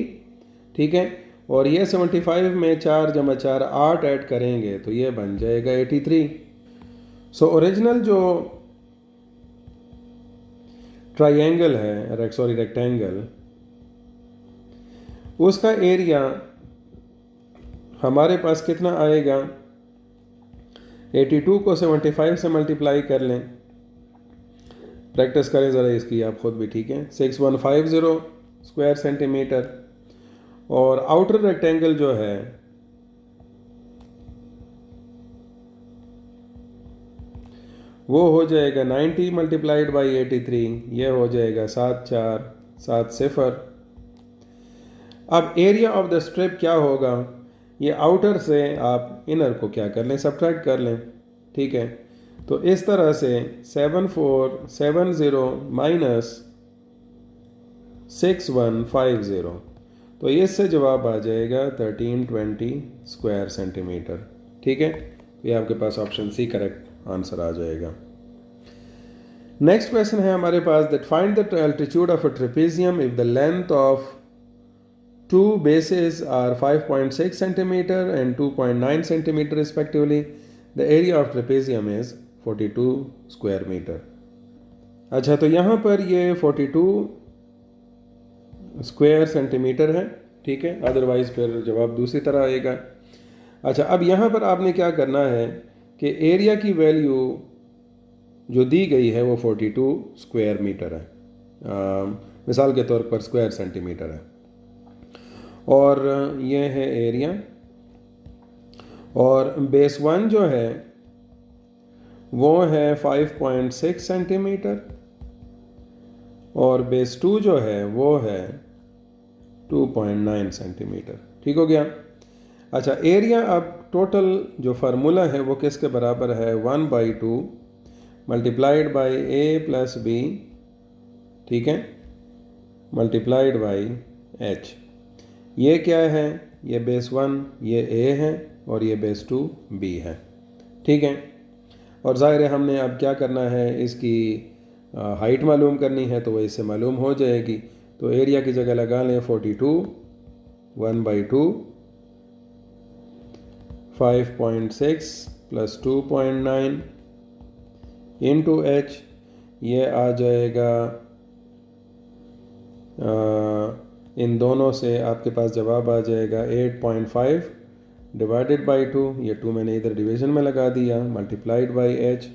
ठीक है। और ये 75 में 4 जमा 4 8 ऐड करेंगे तो ये बन जाएगा 83। सो ओरिजिनल जो ट्राइंगल है, सॉरी रेक्टेंगल, उसका एरिया हमारे पास कितना आएगा, 82 को 75 से मल्टीप्लाई कर लें, प्रैक्टिस करें ज़रा इसकी आप खुद भी, ठीक है। 6150 स्क्वायर सेंटीमीटर। और आउटर रेक्टेंगल जो है वो हो जाएगा 90 मल्टीप्लाइड बाई 83, ये हो जाएगा 7470। अब एरिया ऑफ द स्ट्रिप क्या होगा, ये आउटर से आप इनर को क्या कर लें, सब्ट्रैक्ट कर लें, ठीक है। तो इस तरह से 7470 माइनस 6150, तो इससे जवाब आ जाएगा 1320 स्क्वायर सेंटीमीटर, ठीक है। ये आपके पास ऑप्शन सी करेक्ट आंसर आ जाएगा। नेक्स्ट क्वेश्चन है हमारे पास, that find the altitude of a trapezium if the length of two bases are 5.6 centimeter and 2.9 centimeter respectively. The area of trapezium is 42 square meter. अच्छा, तो यहाँ पर ये 42 स्क्वायर सेंटीमीटर है, ठीक है, अदरवाइज फिर जवाब दूसरी तरह आएगा। अच्छा, अब यहाँ पर आपने क्या करना है कि एरिया की वैल्यू जो दी गई है वो 42 स्क्वायर मीटर है, मिसाल के तौर पर स्क्वायर सेंटीमीटर है, और ये है एरिया। और बेस 1 जो है वो है 5.6 सेंटीमीटर और बेस 2 जो है वो है 2.9 सेंटीमीटर, ठीक हो गया। अच्छा, एरिया अब टोटल जो फार्मूला है वो किसके बराबर है, 1/2 multiplied by a plus b, ठीक है, मल्टीप्लाइड बाई एच। ये क्या है, ये बेस 1 ये ए है और ये बेस 2 बी है, ठीक है। और ज़ाहिर है हमने अब क्या करना है, इसकी हाइट मालूम करनी है, तो वो इससे मालूम हो जाएगी। तो एरिया की जगह लगा लें 42, 1/2 5.6 प्लस 2.9 इंटू एच, ये आ जाएगा इन दोनों से आपके पास जवाब आ जाएगा 8.5 डिवाइडेड बाई 2, ये 2 मैंने इधर डिवीजन में लगा दिया, मल्टीप्लाइड बाई एच।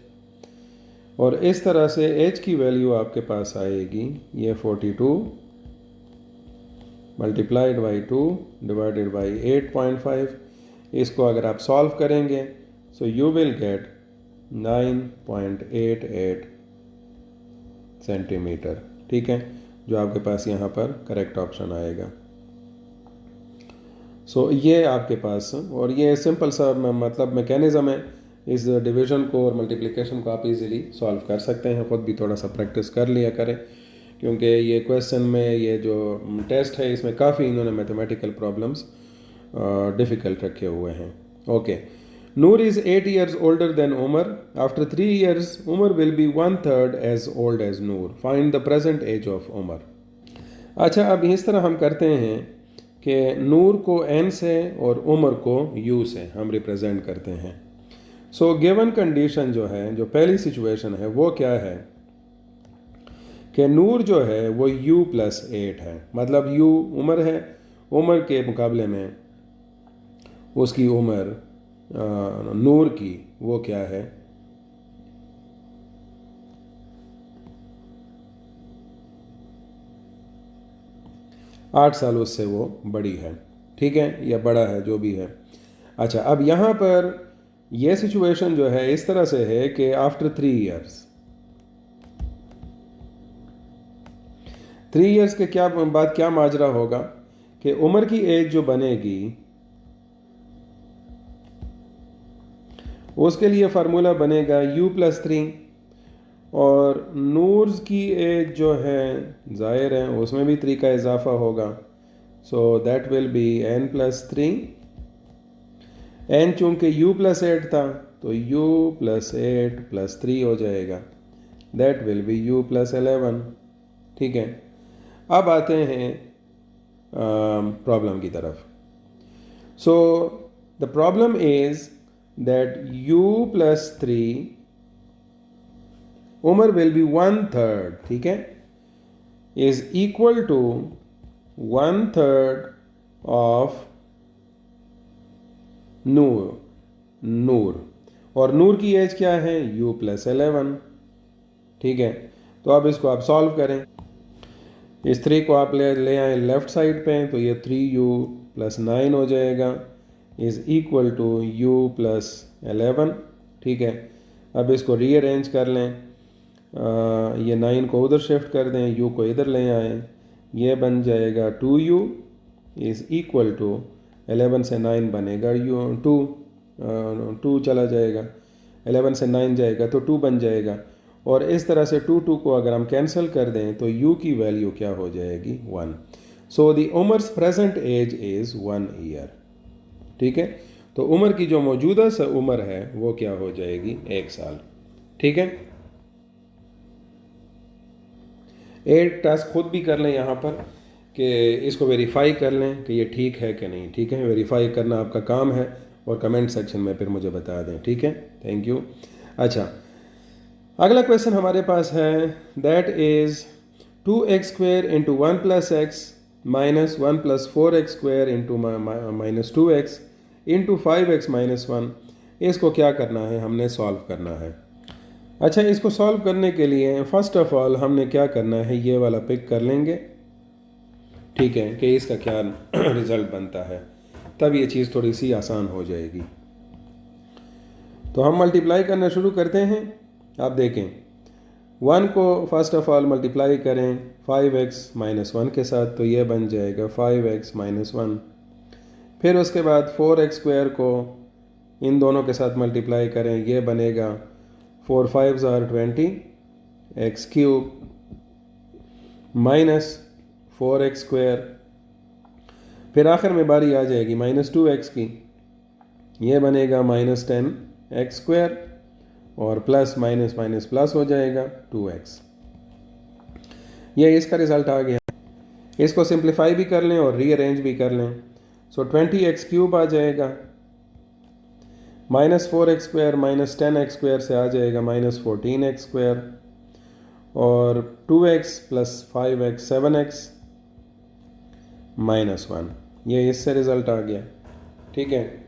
और इस तरह से एच की वैल्यू आपके पास आएगी, ये 42 मल्टीप्लाइड बाई 2 डिवाइडेड बाई 8.5। इसको अगर आप सॉल्व करेंगे so you will get 9.88 centimetre, ठीक है, जो आपके पास यहाँ पर करेक्ट ऑप्शन आएगा। सो ये आपके पास, और ये सिंपल सा मतलब मैकेनिज़्म है, इस डिवीज़न को और मल्टीप्लिकेशन को आप इजीली सॉल्व कर सकते हैं। ख़ुद भी थोड़ा सा प्रैक्टिस कर लिया करें, क्योंकि ये क्वेश्चन में ये जो टेस्ट है इसमें काफ़ी इन्होंने मैथमेटिकल प्रॉब्लम्स डिफ़िकल्ट रखे हुए हैं। Okay, Noor is 8 years older than Umar. After 3 years, Umar will be 1/3 as old as Noor. Find the present age of Umar. अच्छा, अब इस तरह हम करते हैं कि नूर को n से और उमर को u से हम रिप्रेजेंट करते हैं। सो गिवन कंडीशन जो है, जो पहली सिचुएशन है वो क्या है कि नूर जो है वो u + 8 है, मतलब u उमर है, उमर के मुकाबले में उसकी उम्र नूर की वो क्या है, 8 साल उससे वो बड़ी है, ठीक है, या बड़ा है, जो भी है। अच्छा, अब यहाँ पर ये सिचुएशन जो है इस तरह से है कि आफ्टर 3 इयर्स, 3 इयर्स के बाद क्या माजरा होगा कि उमर की एज जो बनेगी, 3 इयर्स के बाद क्या माजरा होगा कि उमर की एज जो बनेगी, 3 इयर्स के बाद क्या माजरा होगा कि उमर की एज जो बनेगी वो क्या है, 8 साल उससे बड़ी है, ठीक है, या बड़ा है, जो भी है। अच्छा, अब यहाँ पर ये सिचुएशन जो है इस तरह से है कि आफ्टर 3 इयर्स, 3 इयर्स के क्या बाद क्या माजरा होगा कि उमर की एज जो बनेगी उसके लिए फार्मूला बनेगा u+3, और नूर्स की एज जो है ज़ाहिर है उसमें भी 3 का इजाफा होगा, so that will B n+3। n चूँकि u+8 था तो u+8+3 हो जाएगा, दैट विल बी u+11। ठीक है, अब आते हैं प्रॉब्लम की तरफ। So the problem is that u+3 Umar will be 1/3, ठीक है, is equal to 1/3 of Noor, और नूर की एज क्या है u+11। ठीक है, तो अब इसको आप सॉल्व करें। इस 3 को आप ले आए लेफ़्ट साइड पे, तो ये 3u+9 हो जाएगा, इज़ इक्वल टू u+11। ठीक है, अब इसको रीअरेंज कर लें, ये 9 को उधर शिफ्ट कर दें, u को इधर ले आएँ, ये बन जाएगा 2u इज़ इक्वल टू 11 से 9 बनेगा 2 चला जाएगा, 11 से 9 जाएगा तो 2 बन जाएगा, और इस तरह से 2 को अगर हम कैंसिल कर दें तो u की वैल्यू क्या हो जाएगी 1। सो दी उमर्स प्रेजेंट एज इज़ 1 ईयर। ठीक है, तो उम्र की जो मौजूदा उम्र है वो क्या हो जाएगी 1 साल। ठीक है, एक टास्क खुद भी कर लें यहाँ पर कि इसको वेरीफाई कर लें कि ये ठीक है कि नहीं। ठीक है, वेरीफाई करना आपका काम है, और कमेंट सेक्शन में फिर मुझे बता दें। ठीक है, थैंक यू। अच्छा, अगला क्वेश्चन हमारे पास है, that is 2x² into 1+x minus 1+4x² into -2x into 5x - 1। इसको क्या करना है, हमने सॉल्व करना है। अच्छा, इसको सॉल्व करने के लिए फ़र्स्ट ऑफ ऑल हमने क्या करना है, ये वाला पिक कर लेंगे। ठीक है, कि इसका क्या रिज़ल्ट बनता है, तब ये चीज़ थोड़ी सी आसान हो जाएगी। तो हम मल्टीप्लाई करना शुरू करते हैं। आप देखें, 1 को फर्स्ट ऑफ ऑल मल्टीप्लाई करें 5x - 1 के साथ, तो ये बन जाएगा 5x - 1। फिर उसके बाद 4x² को इन दोनों के साथ मल्टीप्लाई करें, ये बनेगा 4 5s are 20 x³ minus 4x²। फिर आखिर में बारी आ जाएगी -2x की, ये बनेगा -10x², और प्लस माइनस माइनस प्लस हो जाएगा 2x। ये इसका रिज़ल्ट आ गया। इसको सिंप्लीफाई भी कर लें और रीअरेंज भी कर लें, सो 20x³ आ जाएगा, -4x² - 10x² से आ जाएगा -14x², और 2x + 5x 7x - 1। ये इससे रिज़ल्ट आ गया। ठीक है,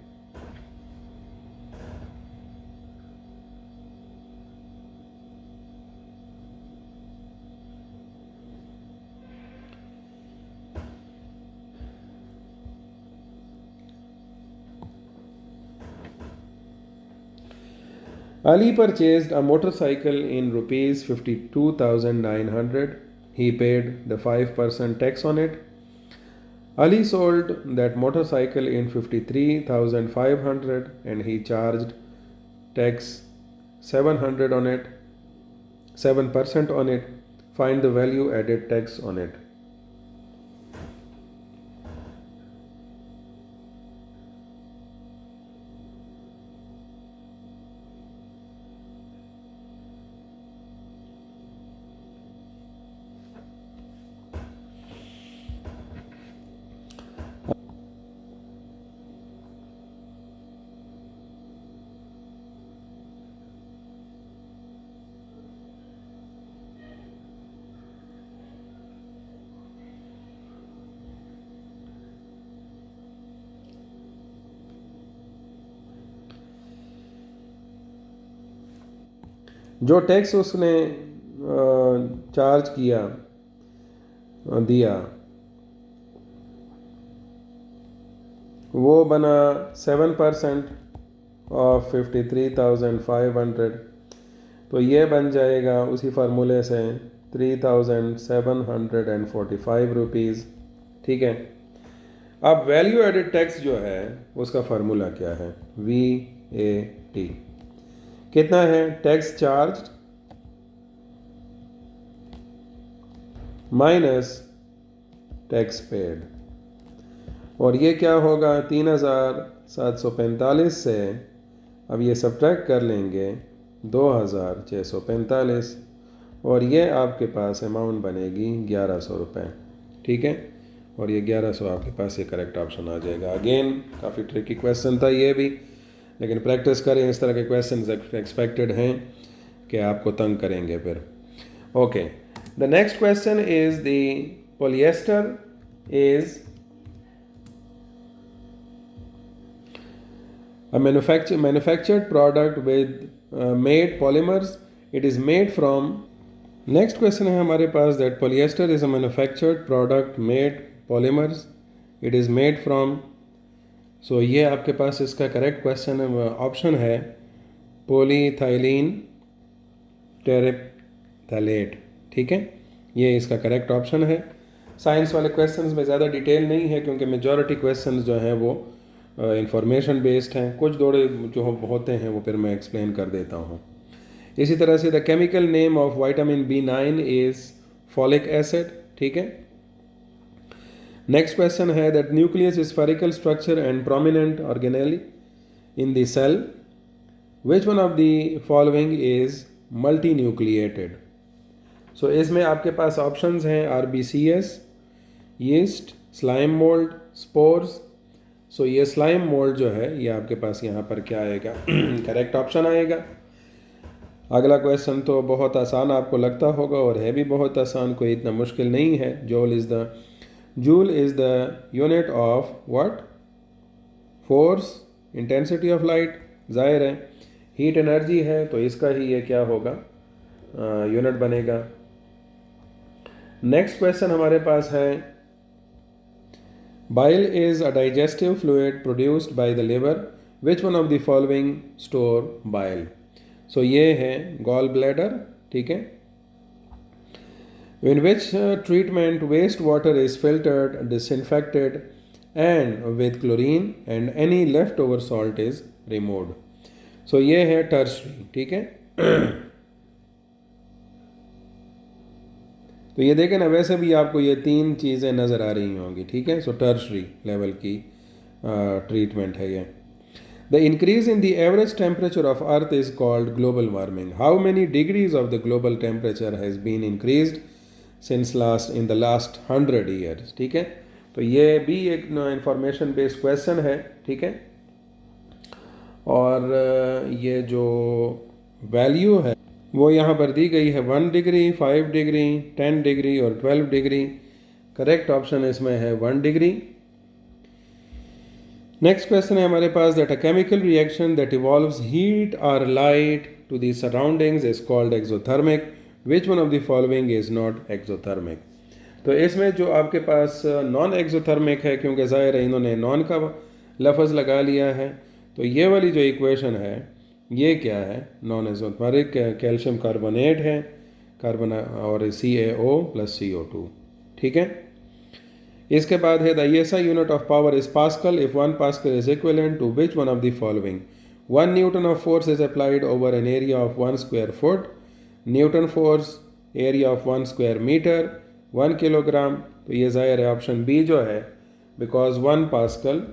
Ali purchased a motorcycle in rupees 52,900. He paid the 5% tax on it. Ali sold that motorcycle in 53,500 and he charged tax 700 on it, 7% on it. Find the value added tax on it. जो tax उसने charge किया दिया वो बना 7% of 53,500, तो ये बन जाएगा उसी फार्मूले से 3,745 रुपीज़। ठीक है, अब वैल्यू एडेड टैक्स जो है उसका फार्मूला क्या है, VAT। कितना है, tax charge minus tax paid, और ये क्या होगा 3745 से अब ये सब्ट्रैक्ट कर लेंगे 2645, और ये आपके पास अमाउंट बनेगी 1100 रुपये। ठीक है, और ये 1100 आपके पास ये करेक्ट ऑप्शन आ जाएगा। अगेन काफ़ी ट्रिकी क्वेश्चन था ये भी, लेकिन प्रैक्टिस करें, इस तरह के क्वेश्चन एक्सपेक्टेड हैं कि आपको तंग करेंगे फिर। Okay, the next question is the polyester is a manufactured product with made polymers. It is made from, next question है हमारे पास, that polyester is a manufactured product made polymers. It is made from, so ये आपके पास इसका correct question option है पोलीथाइलीन टेरेप्थैलेट। ठीक है, ये इसका करेक्ट ऑप्शन है। साइंस वाले क्वेश्चंस में ज़्यादा डिटेल नहीं है क्योंकि मेजॉरिटी क्वेश्चंस जो हैं वो इंफॉर्मेशन बेस्ड हैं, कुछ दौड़े जो होते हैं वो फिर मैं एक्सप्लेन कर देता हूँ। इसी तरह से the chemical name of vitamin B9 is folic acid. ठीक है, नेक्स्ट क्वेश्चन है that nucleus is spherical structure and prominent organelle in the cell, which one of the following is multinucleated. So इसमें आपके पास options हैं RBCS, yeast, slime mould, spores. So ये slime mould जो है ये आपके पास यहाँ पर क्या आएगा, करेक्ट ऑप्शन आएगा। अगला क्वेश्चन तो बहुत आसान आपको लगता होगा और है भी बहुत आसान, कोई इतना मुश्किल नहीं है। Joule is the unit of what, force, intensity of light. जाहिर है हीट एनर्जी है तो इसका ही ये क्या होगा, यूनिट बनेगा। नेक्स्ट क्वेश्चन हमारे पास है bile is a digestive fluid produced by the liver, which one of the following store bile। so ये है gall bladder। ठीक है, in which treatment waste water is filtered, disinfected and with chlorine and any leftover salt is removed। so ये है tertiary। ठीक है तो ये देखें ना, वैसे भी आपको ये तीन चीज़ें नज़र आ रही होंगी। ठीक है, सो टर्शरी लेवल की ट्रीटमेंट है ये। The increase in the average temperature of earth is called global warming. How many degrees of the global temperature has been increased since in the last 100 years. ठीक है, तो ये भी एक information based question है। ठीक है, और ये जो वैल्यू है वो यहाँ पर दी गई है 1 डिग्री, 5 डिग्री, 10 डिग्री और 12 डिग्री। करेक्ट ऑप्शन इसमें है 1 डिग्री। नेक्स्ट क्वेश्चन है हमारे पास that a chemical reaction that evolves heat और light to the surroundings is called exothermic, which one of the following is not exothermic. तो इसमें जो आपके पास नॉन एक्सोथर्मिक है, क्योंकि ज़ाहिर है इन्होंने नॉन का लफ्ज़ लगा लिया है, तो ये वाली जो इक्वेशन है ये क्या है, नॉन एक्सोथर्मिक कैल्शियम कार्बोनेट है, कार्बन और CaO + CO2। ठीक है, इसके बाद है the ESI unit of power is pascal if 1 pascal is equivalent to which one of the following. 1 newton of force is applied over an area of 1 square foot, newton force area of 1 square metre, 1 kilogram. तो ये ज़ाहिर है option b जो है, because 1 pascal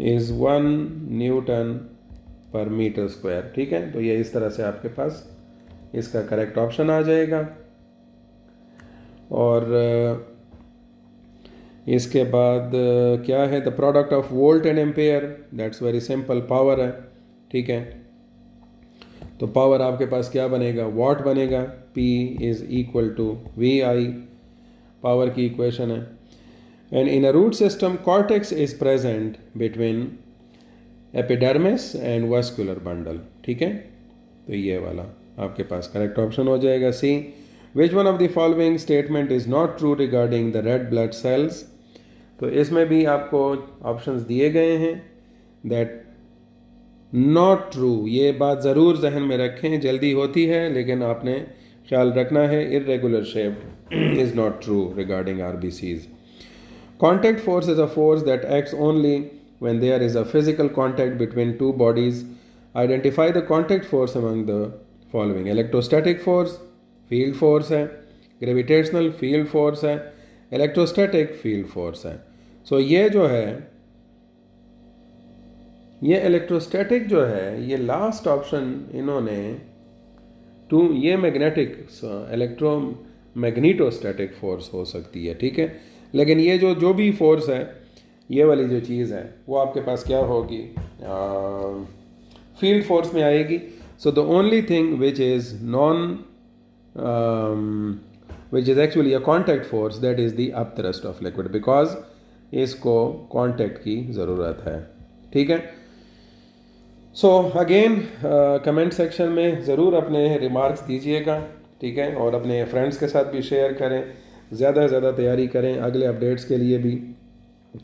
is 1 Newton पर metre square. ठीक है, तो ये इस तरह से आपके पास इसका करेक्ट ऑप्शन आ जाएगा। और इसके बाद क्या है, the product of volt and ampere, that's very simple, power है। ठीक है, तो पावर आपके पास क्या बनेगा, वॉट बनेगा। P is equal to VI, power की इक्वेशन है। And in a root system, cortex is present between epidermis and vascular bundle। ठीक है, तो ये वाला आपके पास करेक्ट ऑप्शन हो जाएगा C। Which one of the following statement is not true regarding the red blood cells। तो इसमें भी आपको ऑप्शंस दिए गए हैं that not true, ये बात ज़रूर जहन में रखें, जल्दी होती है लेकिन आपने ख्याल रखना है। irregular shaped is not true regarding RBCs। Contact force is a force that acts only when there is a physical contact between two bodies identify the contact force among the following. Electrostatic force field force है, gravitational field force है, electrostatic field force है। सो ये जो है, ये electrostatic जो है, ये लास्ट ऑप्शन इन्होंने ये मैग्नेटिक इलेक्ट्रो मैग्नीटोस्टैटिक फोर्स हो सकती है, ठीक है। लेकिन ये जो भी फोर्स है, ये वाली जो चीज़ है वो आपके पास क्या होगी, फील्ड फोर्स में आएगी। So the only thing which is which is actually a contact force, that is the upthrust of liquid, because इसको कॉन्टैक्ट की ज़रूरत है, ठीक है। सो अगेन कमेंट सेक्शन में ज़रूर अपने रिमार्क्स दीजिएगा, ठीक है, और अपने फ्रेंड्स के साथ भी शेयर करें। ज़्यादा से ज़्यादा तैयारी करें, अगले अपडेट्स के लिए भी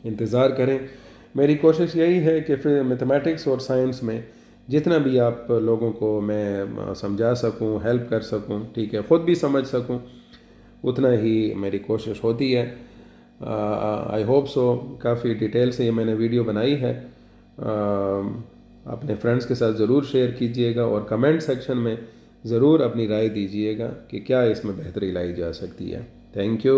इंतज़ार करें। मेरी कोशिश यही है कि फिर मैथमेटिक्स और साइंस में जितना भी आप लोगों को मैं समझा सकूं, हेल्प कर सकूं, ठीक है, ख़ुद भी समझ सकूं, उतना ही मेरी कोशिश होती है। I hope so. काफ़ी डिटेल से ये मैंने वीडियो बनाई है। अपने फ्रेंड्स के साथ ज़रूर शेयर कीजिएगा और कमेंट सेक्शन में ज़रूर अपनी राय दीजिएगा कि क्या इसमें बेहतरी लाई जा सकती है। Thank you.